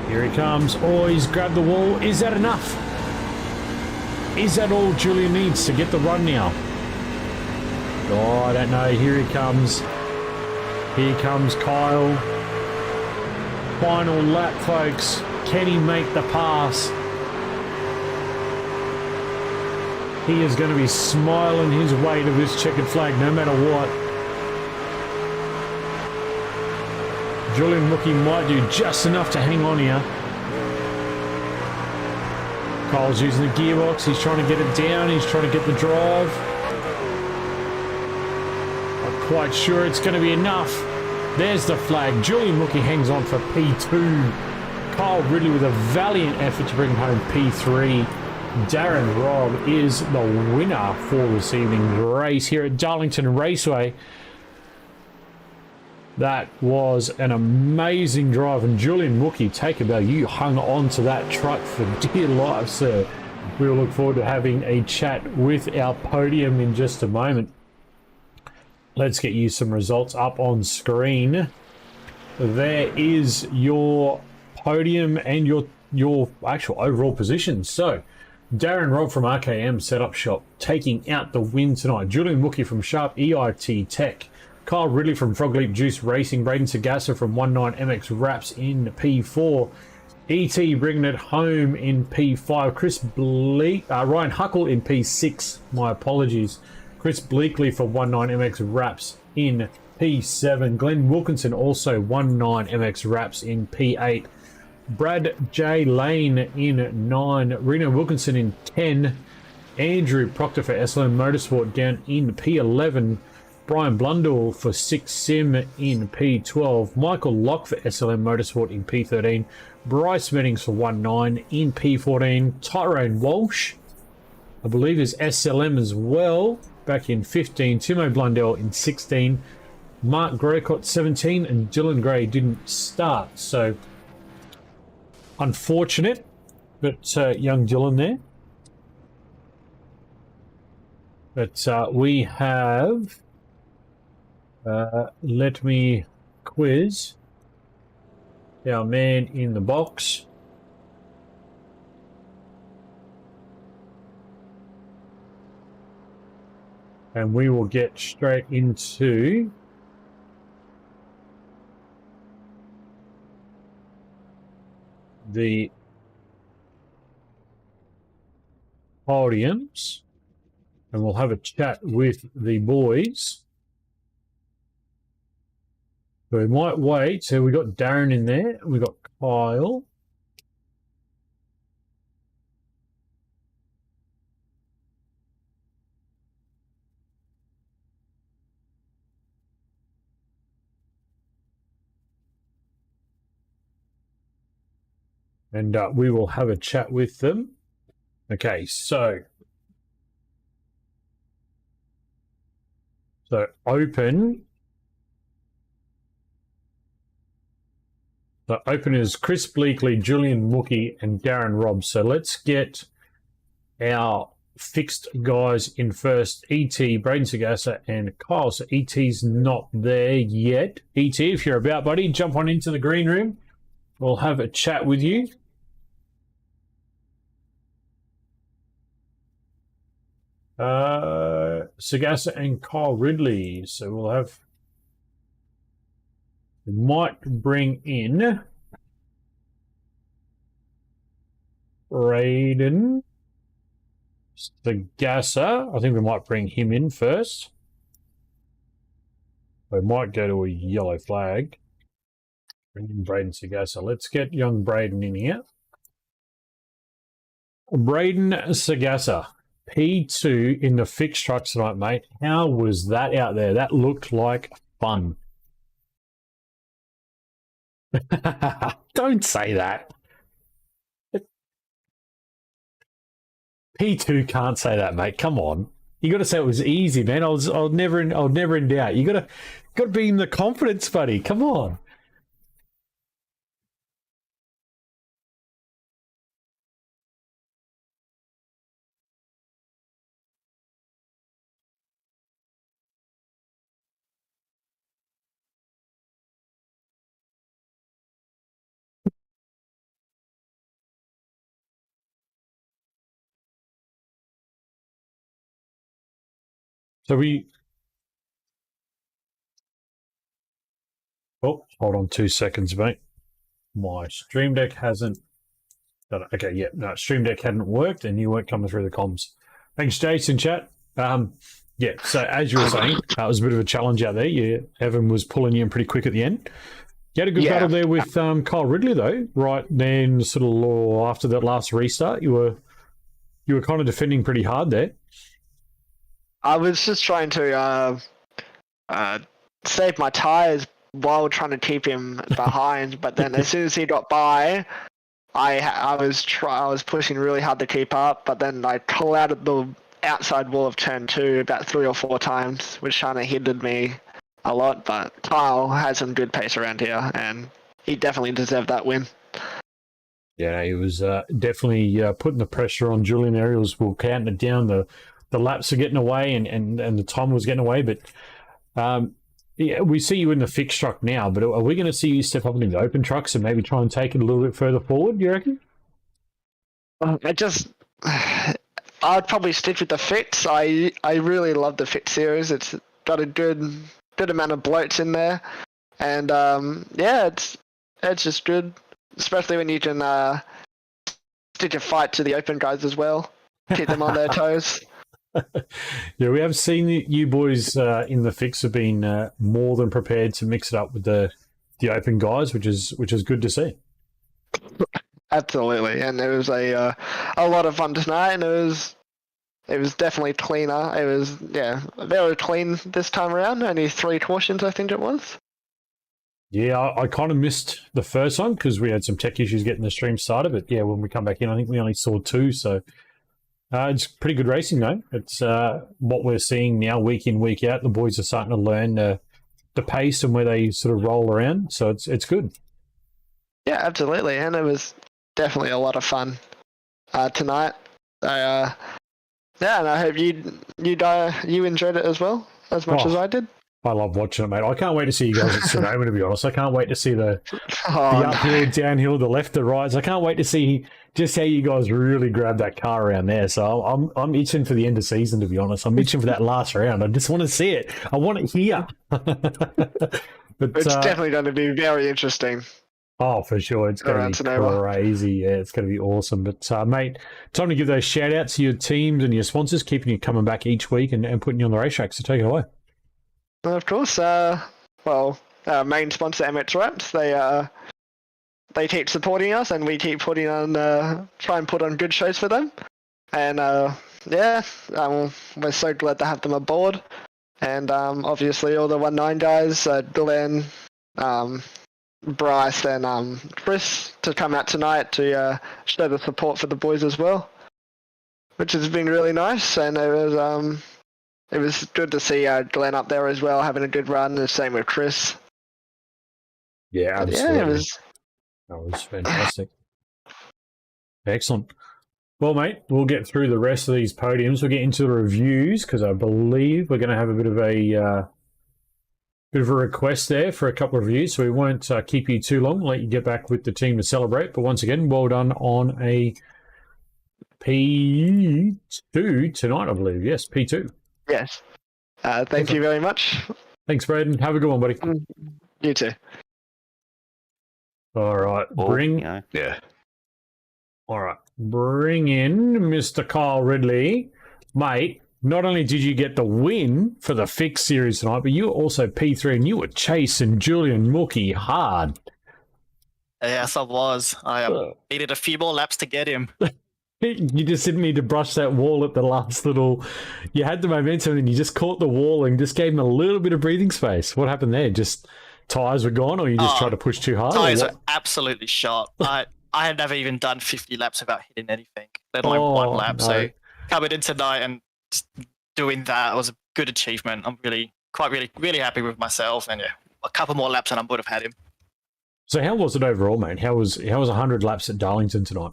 Here he comes. Oh, he's grabbed the wall. Is that enough? Is that all Julian needs to get the run now? Oh, I don't know. Here he comes. Here comes Kyle. Final lap, folks. Can he make the pass? He is going to be smiling his way to this checkered flag no matter what. Julian Rookie might do just enough to hang on here. Kyle's using the gearbox. He's trying to get it down. He's trying to get the drive. Not quite sure it's going to be enough. There's the flag. Julian Rookie hangs on for P2. Kyle Ridley with a valiant effort to bring home P3. Darren Robb is the winner for this evening's race here at Darlington Raceway. That was an amazing drive, and Julian Wookie, take a bow. You hung on to that truck for dear life, sir. We'll look forward to having a chat with our podium in just a moment. Let's get you some results up on screen. There is your podium and your actual overall position. So Darren Robb from RKM Setup Shop taking out the win tonight. Julian Wookie from Sharp EIT Tech. Kyle Ridley from Frog Leap Juice Racing. Braden Sagassa from 19MX Wraps in P4. ET bringing it home in P5. Ryan Huckle in P6. My apologies. Chris Bleakley for 19MX Wraps in P7. Glenn Wilkinson also 19MX Wraps in P8. Brad J. Lane in 9. Reno Wilkinson in 10. Andrew Proctor for SLM Motorsport down in P11. Brian Blundell for 6 Sim in P12. Michael Locke for SLM Motorsport in P13. Bryce Meddings for 19 in P14. Tyrone Walsh, I believe, is SLM as well, back in 15. Timo Blundell in 16. Mark Graycott 17, and Dylan Gray didn't start. So unfortunate, but young Dylan there. But we have... let me quiz our man in the box. And we will get straight into the podiums, and we'll have a chat with the boys. So we might wait. So we got Darren in there. We got Kyle. And we will have a chat with them. Okay, so open. So open is Chris Bleakley, Julian Wookie, and Darren Robb. So let's get our fixed guys in first. ET, Braden Sagasa, and Kyle. So ET's not there yet. ET, if you're about, buddy, jump on into the green room. We'll have a chat with you. Sagasa and Kyle Ridley. So we'll have... We might bring in Braden Sagasa. I think we might bring him in first. We might go to a yellow flag. Bring in Braden Sagasa. Let's get young Braden in here. Braden Sagasa, P2 in the fixed trucks tonight, mate. How was that out there? That looked like fun. Don't say that. P2 can't say that, mate. Come on. You got to say it was easy, man. I'll never in doubt. You got to be in the confidence, buddy. Come on. So oh, hold on 2 seconds, mate. My Stream Deck hasn't done it. Okay, yeah, no, Stream Deck hadn't worked and you weren't coming through the comms. Thanks, Jason, chat. Yeah, so as you were saying, it was a bit of a challenge out there. Evan was pulling you in pretty quick at the end. You had a good battle there with Kyle Ridley, though, right then, sort of after that last restart. You were kind of defending pretty hard there. I was just trying to save my tires while trying to keep him behind, but then as soon as he got by, I was pushing really hard to keep up, but then I collided the outside wall of turn 2 about 3 or 4 times, which kind of hindered me a lot. But Kyle has some good pace around here, and he definitely deserved that win. Yeah, he was definitely putting the pressure on. Julian Ariels will count it down. The laps are getting away and the time was getting away. But yeah, we see you in the fixed truck now, but are we going to see you step up into the open trucks and maybe try and take it a little bit further forward, you reckon? I'd probably stick with the fix. I really love the fix series. It's got a good amount of bloats in there. And yeah, it's just good, especially when you can stick a fight to the open guys as well. Keep them on their toes. Yeah, we have seen you boys in the fix have been more than prepared to mix it up with the open guys, which is good to see. Absolutely, and it was a lot of fun tonight, and it was definitely cleaner. It was very clean this time around. Only 3 cautions, I think it was. Yeah, I kind of missed the first one because we had some tech issues getting the stream started. But yeah, when we come back in, I think we only saw 2, so. It's pretty good racing, though. It's what we're seeing now, week in, week out. The boys are starting to learn the pace and where they sort of roll around, so it's good. Yeah, absolutely, and it was definitely a lot of fun tonight. Yeah, and I hope you enjoyed it as well, as much as I did. I love watching it, mate. I can't wait to see you guys at Sonoma, to be honest. I can't wait to see the uphill, downhill, the left, the rights. I can't wait to see just how you guys really grab that car around there. So I'm itching for the end of season, to be honest. I'm itching for that last round. I just want to see it. I want it here. But it's definitely going to be very interesting. Oh, for sure. It's going to be crazy. Yeah, it's going to be awesome. But, mate, time to give those shout-outs to your teams and your sponsors, keeping you coming back each week and putting you on the racetrack. So take it away. Of course. Main sponsor, MX Wraps, they keep supporting us, and we keep putting on, try and put on good shows for them. And we're so glad to have them aboard. And obviously all the 1-9 guys, Glenn, Bryce, and Chris, to come out tonight to show the support for the boys as well, which has been really nice. And it was good to see Glenn up there as well, having a good run. The same with Chris. Yeah, absolutely. Yeah, That was fantastic. Excellent. Well, mate, we'll get through the rest of these podiums. We'll get into the reviews because I believe we're going to have a bit of a request there for a couple of reviews, so we won't keep you too long. Let you get back with the team to celebrate. But once again, well done on a P2 tonight, I believe. Yes, P2. Yes. Thank you very much. Thanks, Braden. Have a good one, buddy. You too. All right, Yeah. All right, bring in Mr. Kyle Ridley, mate. Not only did you get the win for the Fix series tonight, but you were also P3 and you were chasing Julian Mookie hard. Yes, I was. I needed a few more laps to get him. You just didn't need to brush that wall at the last little... You had the momentum and you just caught the wall and just gave him a little bit of breathing space. What happened there? Just tyres were gone or you just tried to push too hard? Tyres were absolutely shot. I had never even done 50 laps without hitting anything, let alone one lap. No. So coming in tonight and just doing that was a good achievement. I'm really happy with myself. And yeah, a couple more laps and I would have had him. So how was it overall, mate? How was 100 laps at Darlington tonight?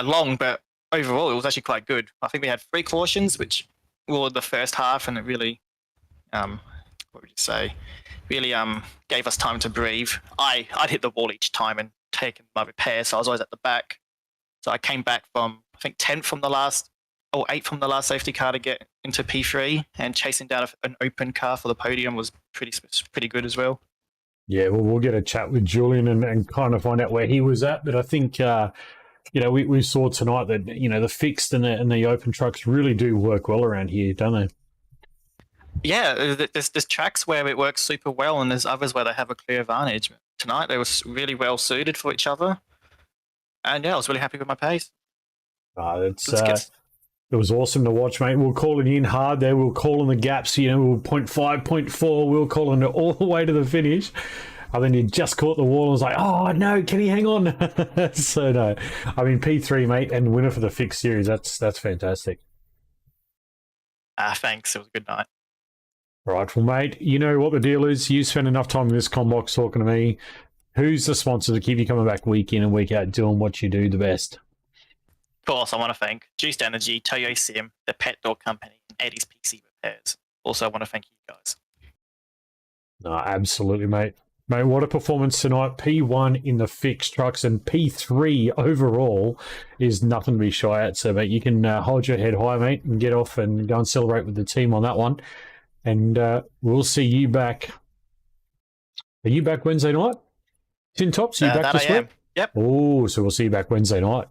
Long, but overall it was actually quite good. I think we had 3 cautions, which were the first half, and it really, what would you say, really gave us time to breathe. I'd hit the wall each time and taken my repair, so I was always at the back. So I came back from, I think, 10th from the last, or 8th from the last safety car to get into P3, and chasing down an open car for the podium was pretty good as well. Yeah, well, we'll get a chat with Julian and kind of find out where he was at, but I think... we saw tonight that, the fixed and the open trucks really do work well around here, don't they? Yeah, there's tracks where it works super well and there's others where they have a clear advantage. Tonight, they were really well suited for each other. And yeah, I was really happy with my pace. It was awesome to watch, mate. We were calling in hard there. We were calling the gaps, we were 0.5, 0.4. We were calling it all the way to the finish. And then you just caught the wall and was like, oh, no, can he hang on? So, no. I mean, P3, mate, and winner for the Fixed Series. That's fantastic. Thanks. It was a good night. Right, well, mate, you know what the deal is. You spend enough time in this combox talking to me. Who's the sponsor to keep you coming back week in and week out doing what you do the best? Of course, I want to thank Juiced Energy, Toyo Sim, the Pet Dog Company, and Eddie's PC Repairs. Also, I want to thank you guys. No, absolutely, mate. Mate, what a performance tonight. P1 in the fixed trucks and P3 overall is nothing to be shy at. So, mate, you can hold your head high, mate, and get off and go and celebrate with the team on that one. And we'll see you back. Are you back Wednesday night? Tin Tops, are you back this week? Yep. Oh, so we'll see you back Wednesday night.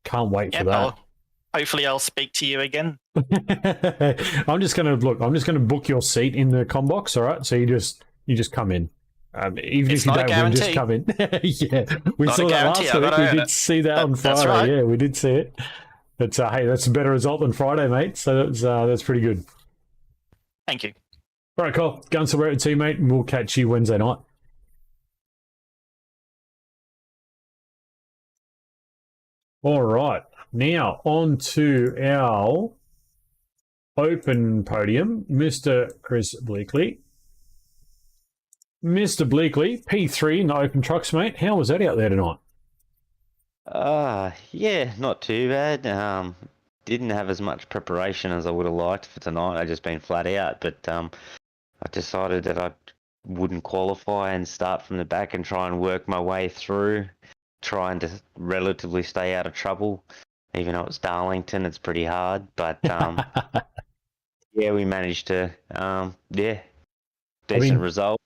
Can't wait for that. Hopefully I'll speak to you again. I'm just going to book your seat in the combox, all right? So you just come in. Even it's if you don't win, just guarantee. come in. Yeah, we Not saw that last week. We did see that on Friday. That's right. Yeah, we did see it. But hey, that's a better result than Friday, mate. So that's pretty good. Thank you. All right, Cole. Go and celebrate with teammate, and we'll catch you Wednesday night. All right. Now on to our open podium, Mr. Chris Bleakley. Mr. Bleakley, P3 in the open trucks, mate. How was that out there tonight? Yeah, not too bad. Didn't have as much preparation as I would have liked for tonight. I just been flat out, but I decided that I wouldn't qualify and start from the back and try and work my way through, trying to relatively stay out of trouble. Even though it's Darlington, it's pretty hard, but yeah, we managed to decent result.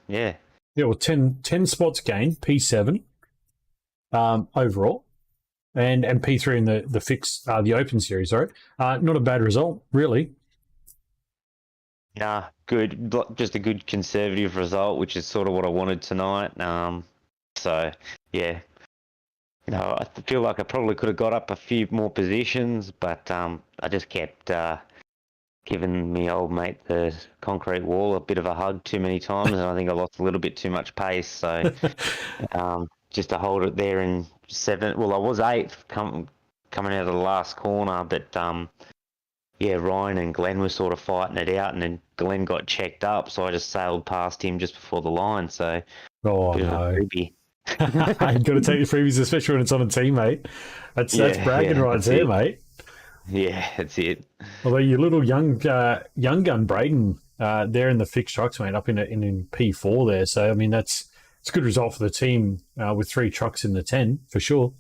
Yeah, well, 10 spots gained, P7 overall, and P3 in the fix, the open series. Sorry, not a bad result, really. Nah, good. Just a good conservative result, which is sort of what I wanted tonight. So yeah, I feel like I probably could have got up a few more positions, but I just kept giving me old mate the concrete wall a bit of a hug too many times, and I think I lost a little bit too much pace. So just to hold it there in 7th. Well, I was 8th coming out of the last corner, but yeah, Ryan and Glenn were sort of fighting it out, and then Glenn got checked up, so I just sailed past him just before the line. So oh no. You've got to take the freebies, especially when it's on a teammate. That's bragging rights there, mate. Yeah, that's it. Although your little young gun Braden there in the fixed trucks, mate, up in P4 there. So I mean it's a good result for the team with 3 trucks in the 10 for sure.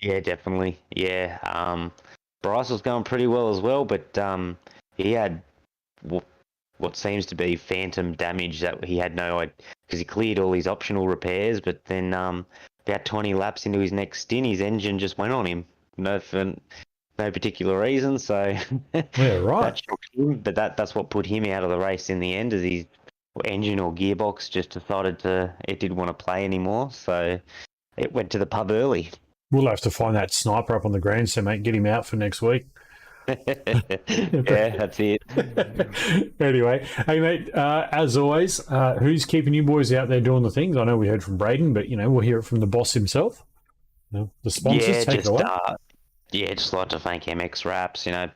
Yeah, definitely. Yeah. Bryce was going pretty well as well, but he had what seems to be phantom damage that he had no idea, because he cleared all his optional repairs, but then about 20 laps into his next stint, his engine just went on him. For no particular reason, so yeah, right. that shocked him, but that's what put him out of the race in the end, as his engine or gearbox just decided it didn't want to play anymore, so it went to the pub early. We'll have to find that sniper up on the grandstand, mate. Get him out for next week. Yeah, that's it. Anyway, hey mate, as always, who's keeping you boys out there doing the things? I know we heard from Braden, but we'll hear it from the boss himself. The sponsors, take it away. Just like to thank MX Wraps. A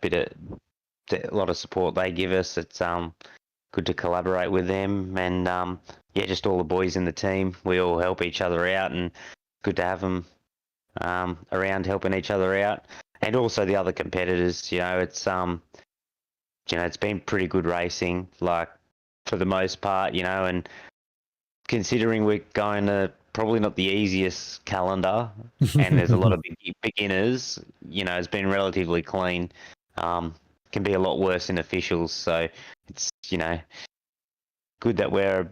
lot of support they give us. It's good to collaborate with them, and just all the boys in the team. We all help each other out, and good to have them around helping each other out. And also the other competitors, it's it's been pretty good racing, like for the most part, and considering we're going to probably not the easiest calendar, and there's a lot of beginners, it's been relatively clean. Can be a lot worse in officials, so it's good that we're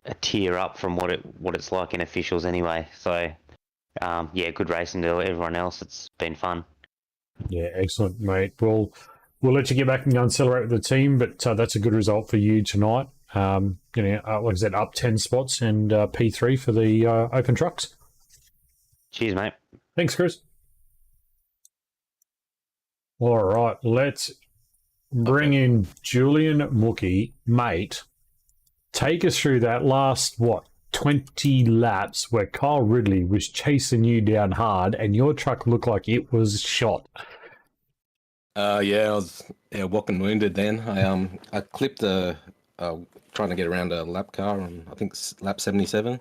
a tier up from what it's like in officials anyway. So. Good racing to everyone else. It's been fun. Yeah, excellent, mate. We'll let you get back and go and celebrate with the team, but that's a good result for you tonight. Like I said, up 10 spots and P3 for the open trucks. Cheers, mate. Thanks, Chris. All right, let's bring in Julian Mookie. Mate, take us through that last, 20 laps where Kyle Ridley was chasing you down hard and your truck looked like it was shot. I was walking wounded then. I clipped trying to get around a lap car on, I think, lap 77.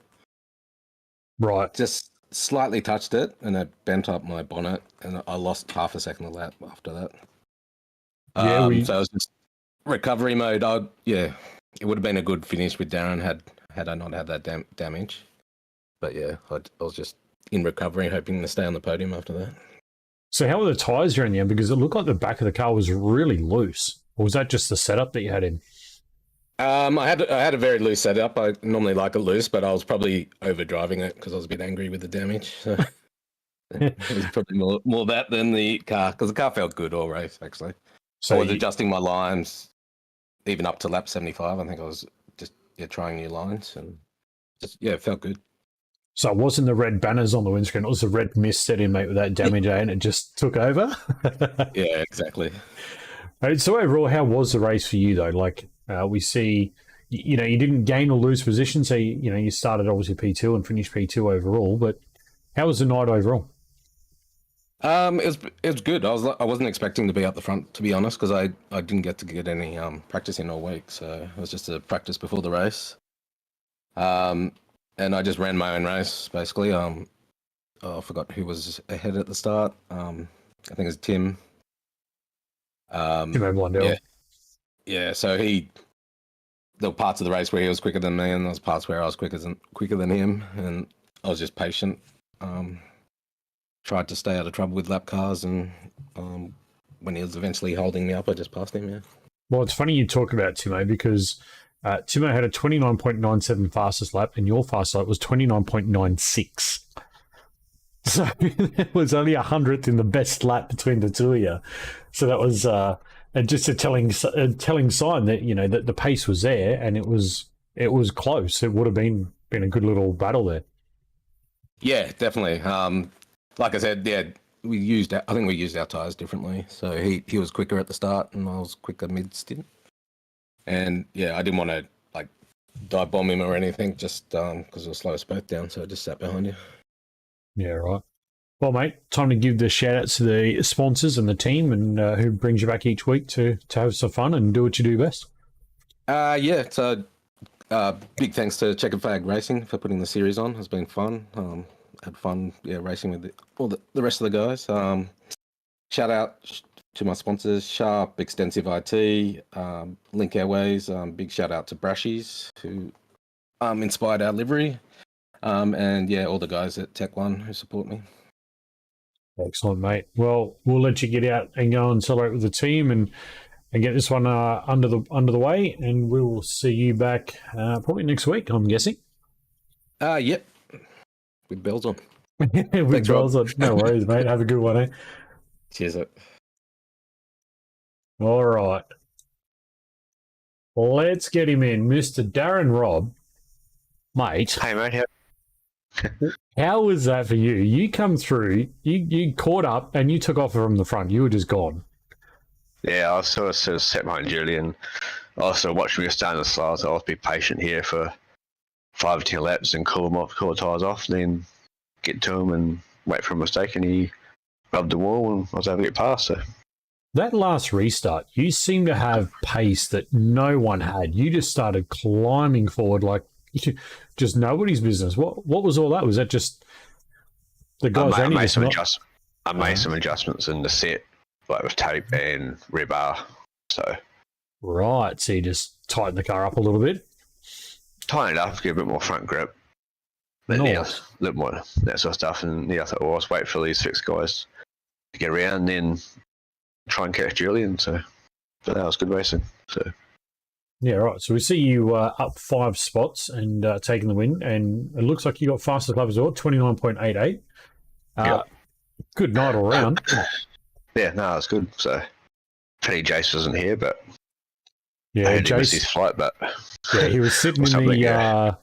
Right. Just slightly touched it and it bent up my bonnet and I lost half a second a lap after that. So I was just recovery mode. It would have been a good finish with Darren had I not had that damage. But I was just in recovery, hoping to stay on the podium after that. So how were the tyres during the end? Because it looked like the back of the car was really loose. Or was that just the setup that you had in? I had a very loose setup. I normally like it loose, but I was probably overdriving it because I was a bit angry with the damage. So it was probably more that than the car, because the car felt good all race, actually. So I was adjusting my lines even up to lap 75. I think I was just trying new lines and it felt good. So it wasn't the red banners on the windscreen, it was the red mist set in, mate, with that damage, and it just took over? Yeah, exactly. So overall, how was the race for you, though? Like, we see, you didn't gain or lose position, so, you started obviously P2 and finished P2 overall, but how was the night overall? It was good. I wasn't expecting to be up the front, to be honest, because I didn't get any practice in all week, so it was just a practice before the race. And I just ran my own race, basically. I forgot who was ahead at the start. I think it was Tim. Tim Blundell. Yeah. So there were parts of the race where he was quicker than me, and there was parts where I was quicker than him, and I was just patient. Tried to stay out of trouble with lap cars, and when he was eventually holding me up, I just passed him. Yeah. Well, it's funny you talk about Timo, because Timo had a 29.97 fastest lap, and your fastest lap was 29.96. So it was only 100th in the best lap between the two of you. So that was just a telling sign that that the pace was there, and it was close. It would have been a good little battle there. Yeah, definitely. Like I said, I think we used our tyres differently. So he was quicker at the start, and I was quicker mid stint. And I didn't want to dive bomb him or anything, just because it will slow us both down. So I just sat behind you. Yeah, right. Well, mate, time to give the shout outs to the sponsors and the team, and who brings you back each week to have some fun and do what you do best. So Big thanks to Checkered Flag Racing for putting the series on. It's been fun. Had fun, racing with all the rest of the guys. Shout out to my sponsors, Sharp, Extensive IT, Link Airways. Big shout out to Brashies, who inspired our livery. And all the guys at Tech One who support me. Excellent, mate. Well, we'll let you get out and go and celebrate with the team and get this one under the way, and we will see you back probably next week, I'm guessing. Yep. With bells on. With Thanks, bells Rob. on. No worries, mate. Have a good one, eh? Cheers. All right. Let's get him in. Mr. Darren Robb. Mate. Hey, mate. How was that for you? You come through, you caught up, and you took off from the front. You were just gone. Yeah, I was sort of set behind Julian. I was sort of watching me start in the slides. I'll be patient here for 5 or 10 laps and cool the tyres off, then get to him and wait for a mistake, and he rubbed the wall and I was able to get past. So That last restart, you seem to have pace that no one had. You just started climbing forward like just nobody's business. What was all that? Was that just the guys? I made some adjustments in the set, like with tape and rebar. So right, so you just tightened the car up a little bit. Tighten it up, get a bit more front grip. But Nice. a little more that sort of stuff. And I thought, well, I'll just wait for these 6 guys to get around and then try and catch Julian. So that was good racing. So Yeah, right. So we see you up 5 spots and taking the win, and it looks like you got fastest lap as well, 29.88. Yep. Good night all round. yeah, no, it's good. So pity Jace wasn't here, but Yeah, he missed his Jace. flight. But Yeah, he was sitting in the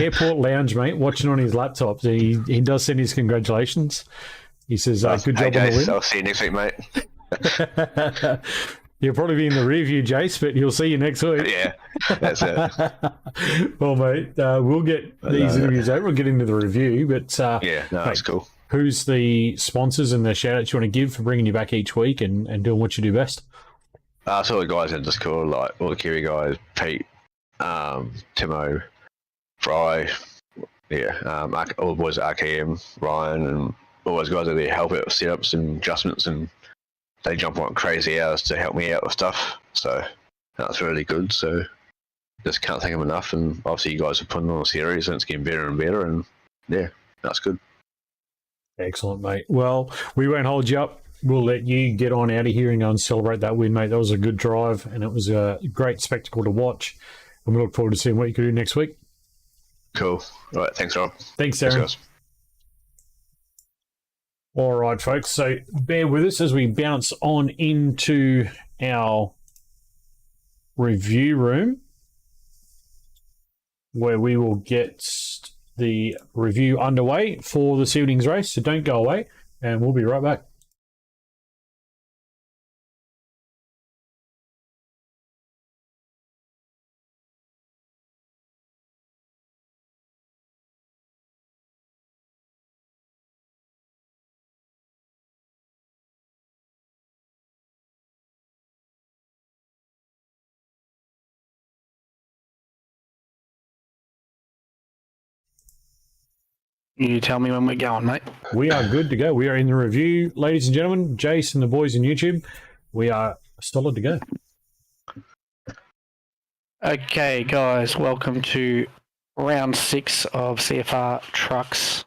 airport lounge, mate, watching on his laptop. So he does send his congratulations. He says, "Good job on the Jace, win." I'll see you next week, mate. You'll probably be in the rear view, Jace, but he'll see you next week. Yeah, that's it. Well, mate, we'll get these interviews over. We'll get into the review, but Yeah, no, that's cool. who's the sponsors and the shout-outs you want to give for bringing you back each week and doing what you do best? So all the guys in Discord, like all the Kiwi guys, Pete, Timo, Fry, all the boys at RKM, Ryan, and all those guys are there to help out with setups and adjustments, and they jump on crazy hours to help me out with stuff. So that's really good. So just can't thank them enough. And obviously you guys are putting on a series and it's getting better and better. And yeah, that's good. Excellent, mate. Well, we won't hold you up. We'll let you get on out of here and go and celebrate that win, mate. That was a good drive, and it was a great spectacle to watch. And we look forward to seeing what you can do next week. Cool. All right. Thanks, Rob. Thanks, Thanks, Darren. guys. All right, folks. So bear with us as we bounce on into our review room, where we will get the review underway for this evening's race. So don't go away, and we'll be right back. You tell me when we're going, mate. We are good to go. We are in the review, ladies and gentlemen. Jace and the boys in YouTube, we are solid to go. Okay, guys, welcome to round 6 of CFR Trucks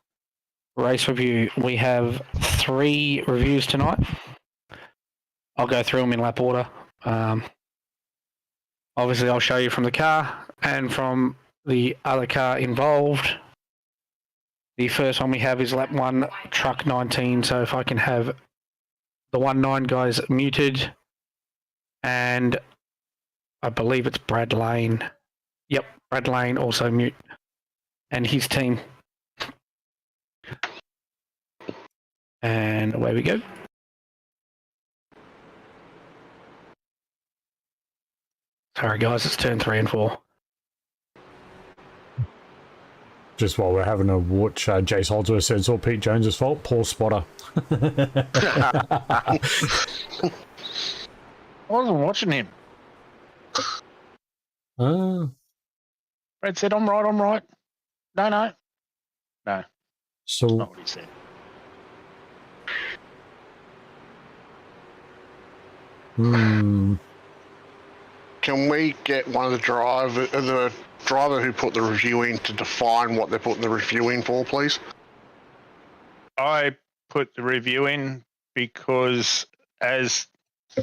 race review. We have 3 reviews tonight. I'll go through them in lap order. Obviously, I'll show you from the car and from the other car involved. The first one we have is lap 1, truck 19. So if I can have the 1-9 guys muted, and I believe it's Brad Lane. Yep, Brad Lane also mute, and his team. And away we go. Sorry guys, it's turn 3 and 4. Just while we're having a watch, Jace Holdsworth said it's all Pete Jones's fault. Poor spotter. I wasn't watching him. Brad said, I'm right. No. No, So not what he said. hmm, Can we get one of the driver who put the review in to define what they're putting the review in for, please? I put the review in because as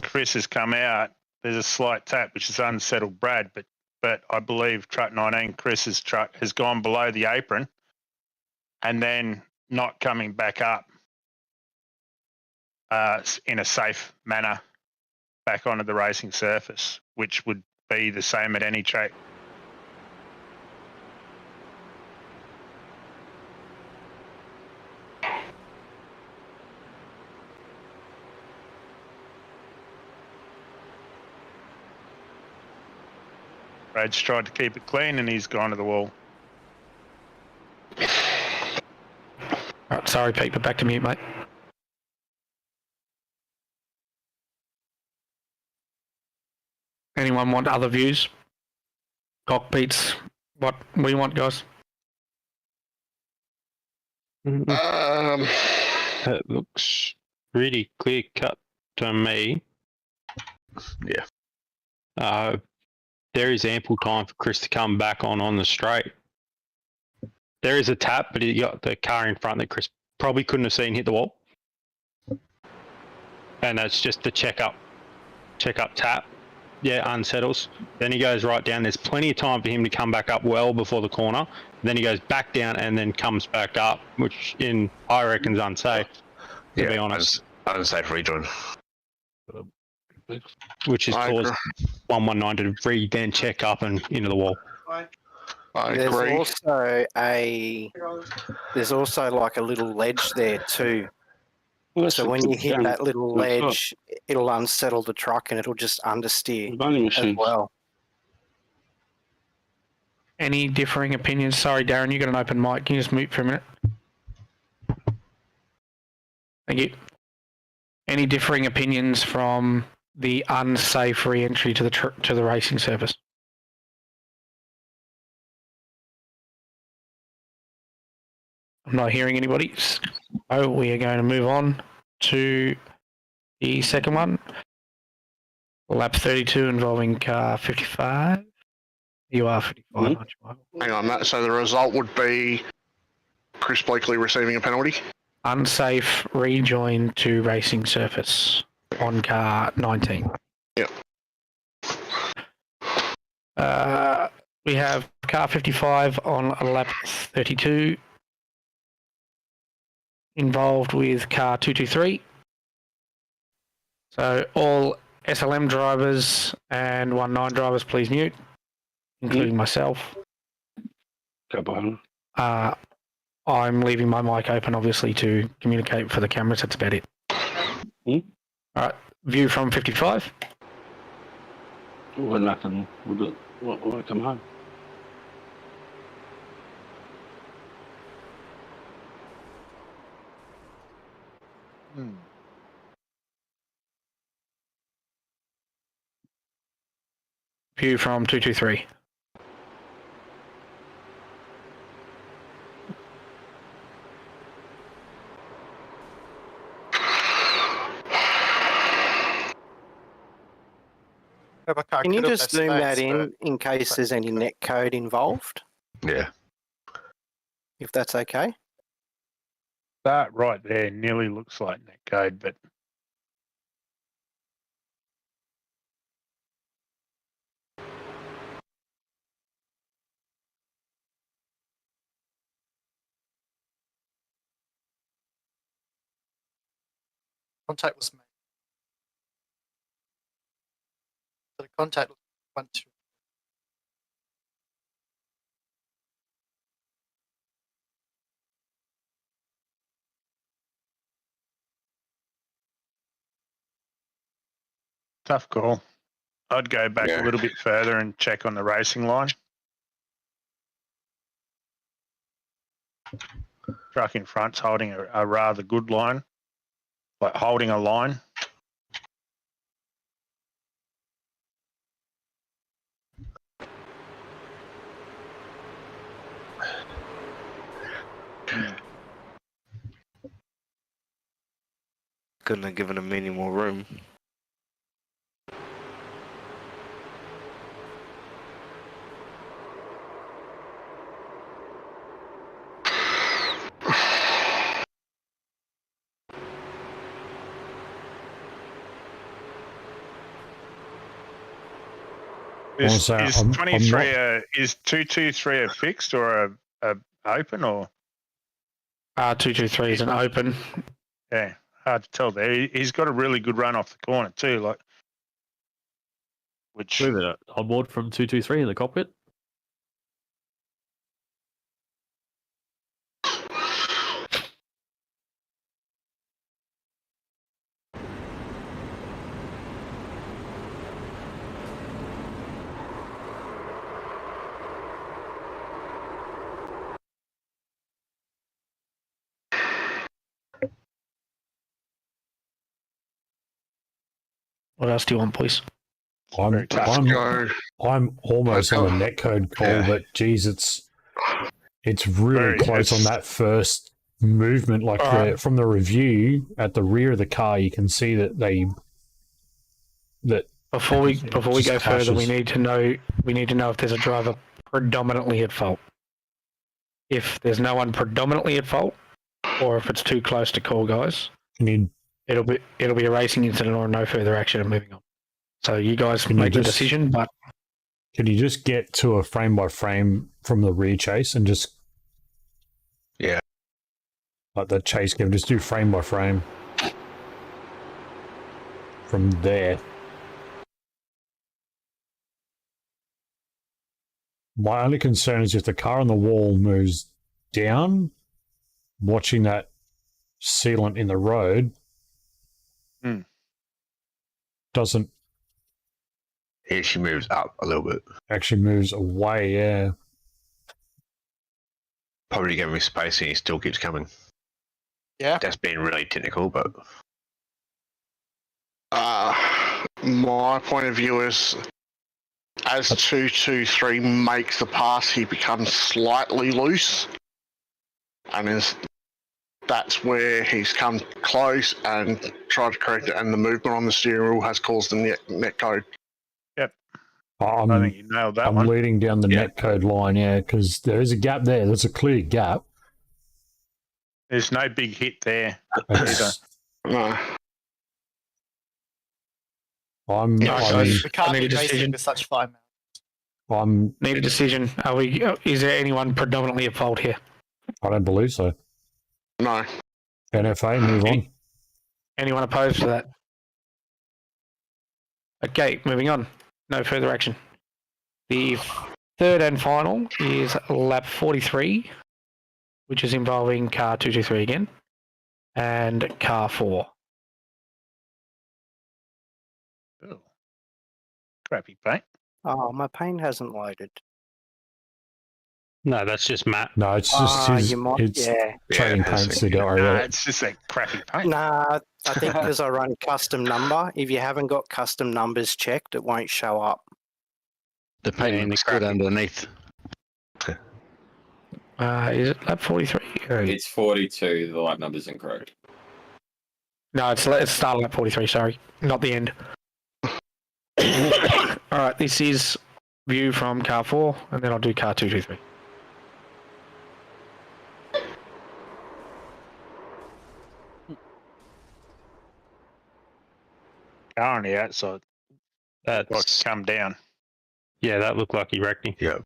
Chris has come out, there's a slight tap which has unsettled Brad, but I believe truck 19, Chris's truck, has gone below the apron and then not coming back up in a safe manner back onto the racing surface, which would be the same at any track. Brad's tried to keep it clean and he's gone to the wall. Right, sorry, Pete, but back to mute, mate. Anyone want other views? Cockpits, what we want, guys? That looks really clear cut to me. Yeah. There is ample time for Chris to come back on the straight. There is a tap, but he got the car in front that Chris probably couldn't have seen hit the wall. And that's just the check up tap. Yeah, unsettles. Then he goes right down. There's plenty of time for him to come back up well before the corner. Then he goes back down and then comes back up, which I reckon is unsafe, to be honest. Unsafe rejoin. Which has caused 119 to then check up and into the wall. I agree. There's also like a little ledge there too. So when you hit that little ledge, it'll unsettle the truck and it'll just understeer as well. Any differing opinions? Sorry, Darren, you got an open mic. Can you just mute for a minute? Thank you. Any differing opinions from the unsafe re-entry to the racing surface? I'm not hearing anybody. So we are going to move on to the second one. Lap 32 involving car 55. You are 55, aren't you, Michael? Hang on, so the result would be Chris Blakely receiving a penalty? Unsafe rejoin to racing surface on car 19. Yep. We have car 55 on lap 32 involved with car 223. So all SLM drivers and 19 drivers, please mute, including myself. I'm leaving my mic open, obviously, to communicate for the cameras. That's about it. All right, view from 55. What happened? We'll come home. View from 223. Can you just zoom that in case there's any net code involved, Yeah. if that's okay? That right there nearly looks like netcode, but Contact was made. So the contact went to. tough call. I'd go back a little bit further and check on the racing line. Truck in front's holding a rather good line, like holding a line. couldn't have given him any more room. Is Also, I'm 23 not- is 223 a fixed or a open or? 223 is an open. Yeah, hard to tell there. He's got a really good run off the corner too, like which. Move it on board from 223 in the cockpit. What else do you want, please? I'm almost on the netcode call, Yeah. but geez, it's really close on that first movement. Like from the review at the rear of the car, you can see that Before we go further, we crashes. need to know if there's a driver predominantly at fault. If there's no one predominantly at fault, or if it's too close to call, guys, it'll be a racing incident or no further action and moving on. So you guys can make the decision, but can you just get to a frame by frame from the rear chase and just like the chase game, just do frame by frame from there. My only concern is if the car on the wall moves down, watching that sealant in the road doesn't. It actually moves up a little bit. Actually moves away, yeah. Probably giving me space and he still keeps coming. Yeah. That's being really technical, but. My point of view is, as 223 makes the pass, he becomes slightly loose, and that's where he's come close and tried to correct it, and the movement on the steering wheel has caused the net code. Yep. I think you nailed that I'm one. leading down the net code line, because there is a gap there. There's a clear gap. There's no big hit there either. No. we can't be need a racing decision. with such fine. Need a decision. Is there anyone predominantly at fault here? I don't believe so. No. NFA, move on. Anyone opposed to that? Okay, moving on. No further action. The third and final is lap 43, which is involving car 223 again, and car 4. Oh. Crappy paint. Oh, my paint hasn't loaded. No, that's just Matt. No, it's just it's trading paints, so don't worry about it. It's just that crappy paint. Nah, I think because I run custom number, if you haven't got custom numbers checked, it won't show up. The paint looks good underneath. Is it lap 43? It's 42. The light number's incorrect. No, it's start lap 43, sorry. Not the end. Alright, this is view from car 4, and then I'll do car 223. Car on the outside. That's come down. Yeah, that looked like he wrecked me. Yeah.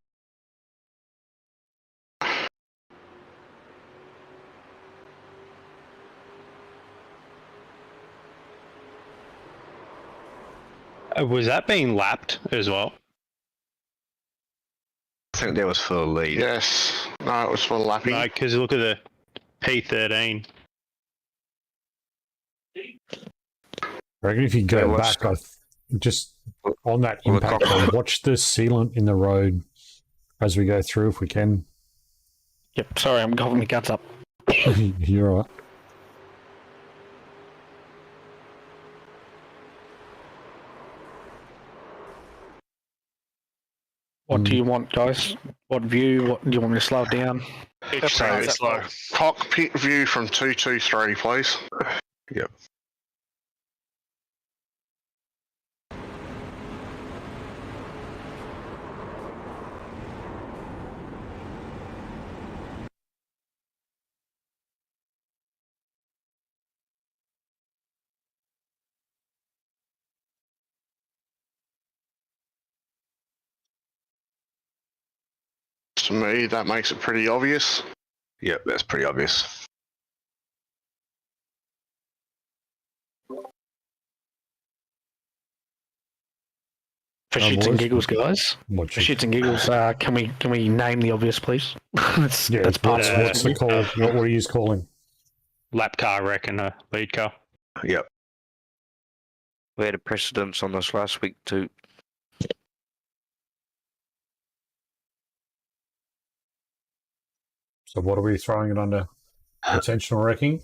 Was that being lapped as well? I think that was for the lead. Yes. No, it was for lapping. No, because look at the P13. I reckon if you go back, just on that impact, watch the sealant in the road as we go through if we can. Yep, sorry, I'm coughing my guts up. You're all right. What do you want, guys? What view? What do you want me to slow it down? Cockpit view from 223, please. Yep. to me, that makes it pretty obvious. Yep, that's pretty obvious. For shits and giggles, guys. For shits and giggles, can we name the obvious, please? that's part of what's the call? What are you calling? Lap car, I reckon, a lead car. Yep. We had a precedence on this last week too. So what are we throwing it under? Intentional wrecking?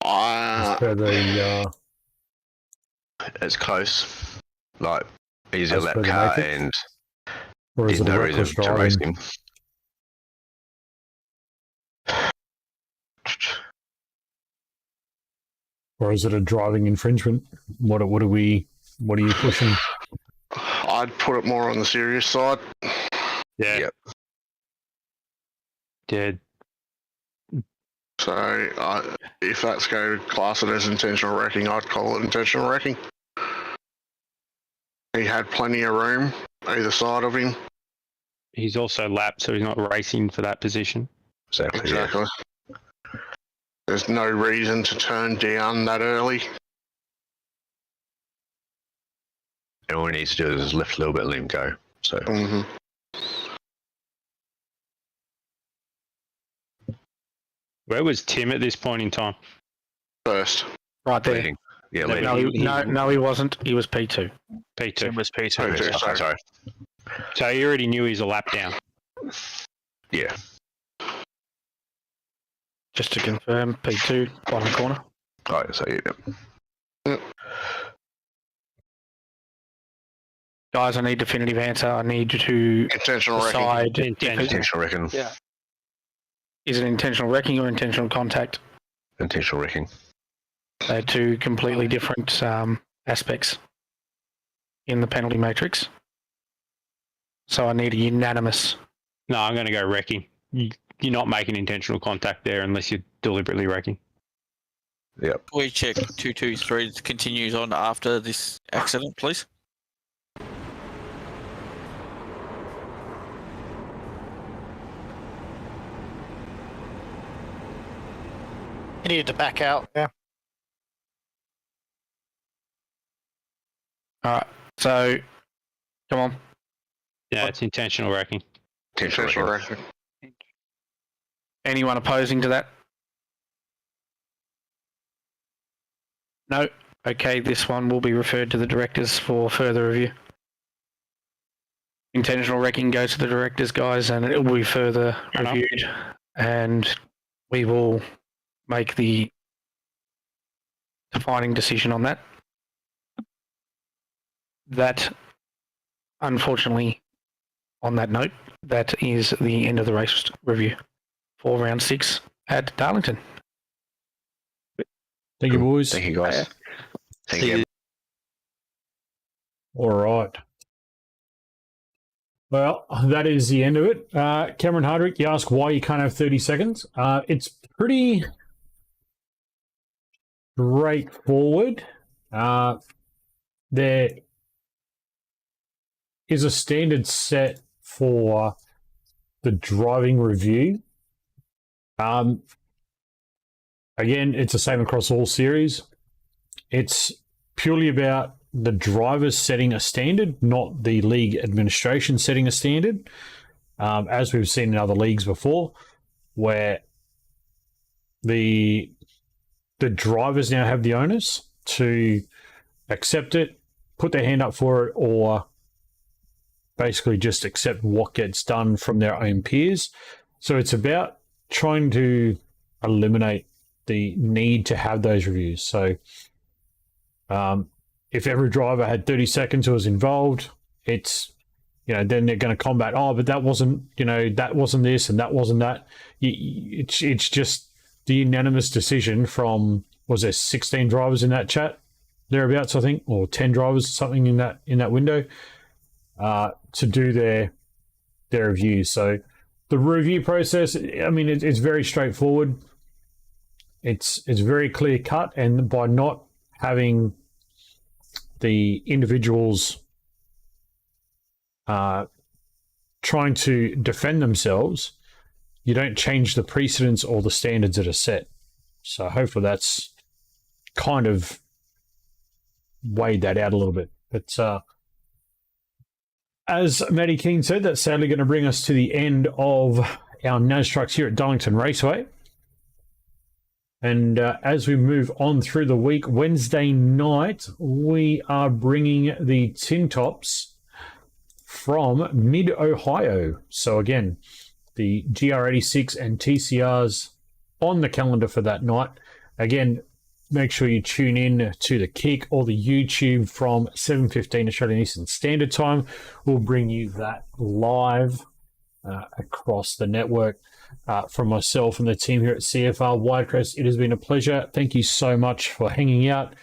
As per the, it's close. Like, he's a as lap per the car matrix? and Or is there's it a no reckless reason to race driving? him. Or is it a driving infringement? What are you pushing? I'd put it more on the serious side. Yeah. Yep. Dead. So if that's going to class it as intentional wrecking, I'd call it intentional wrecking. He had plenty of room either side of him. He's also lapped, so he's not racing for that position. Exactly. There's no reason to turn down that early. And all he needs to do is lift a little bit and let him go. So. Where was Tim at this point in time? First. Right there. Leading. Yeah, No, leading. no, he wasn't. He was P2. P2. Tim was P2. Oh, sorry. So he already knew he's a lap down. Yeah. Just to confirm, P2, bottom corner. Right, so yeah. Guys, I need definitive answer. I need you to Intentional decide. Intentional wrecking. Yeah. Is it intentional wrecking or intentional contact? Intentional wrecking. They're two completely different aspects in the penalty matrix. So I need a unanimous. No, I'm going to go wrecking. You're not making intentional contact there unless you're deliberately wrecking. Yep. We check 223 continues on after this accident, please. He needed to back out. Yeah. All right. So, come on. Yeah, it's intentional wrecking. Intentional wrecking. Anyone opposing to that? No. Okay, this one will be referred to the directors for further review. Intentional wrecking goes to the directors, guys, and it will be further reviewed, and we will make the defining decision on that. That, unfortunately, on that note, that is the end of the race review for round 6 at Darlington. Thank you, boys. Thank you, guys. Thank you. All right. Well, that is the end of it. Cameron Hardwick, you ask why you can't have 30 seconds. It's pretty straightforward. There is a standard set for the driving review. Again, it's the same across all series. It's purely about the drivers setting a standard, not the league administration setting a standard, as we've seen in other leagues before, where the drivers now have the onus to accept it, put their hand up for it, or basically just accept what gets done from their own peers. So it's about trying to eliminate the need to have those reviews. So if every driver had 30 seconds who was involved, it's, then they're going to combat, but that wasn't, that wasn't this and that wasn't that. It's just the unanimous decision from, was there 16 drivers in that chat thereabouts, I think, or 10 drivers, something in that window, to do their reviews. So the review process, it's very straightforward. It's very clear cut, and by not having the individuals trying to defend themselves, you don't change the precedents or the standards that are set. So hopefully that's kind of weighed that out a little bit. But as Matty King said, that's sadly going to bring us to the end of our NasTrucks here at Darlington Raceway. And as we move on through the week, Wednesday night, we are bringing the Tin Tops from mid-Ohio. So again, the GR86 and TCRs on the calendar for that night. Again, make sure you tune in to the Kick or the YouTube from 7:15 Australian Eastern Standard Time. We'll bring you that live across the network. From myself and the team here at CFR Widecrest, it has been a pleasure. Thank you so much for hanging out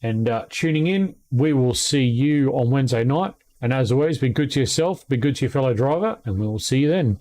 and tuning in. We will see you on Wednesday night. And as always, be good to yourself, be good to your fellow driver, and we will see you then.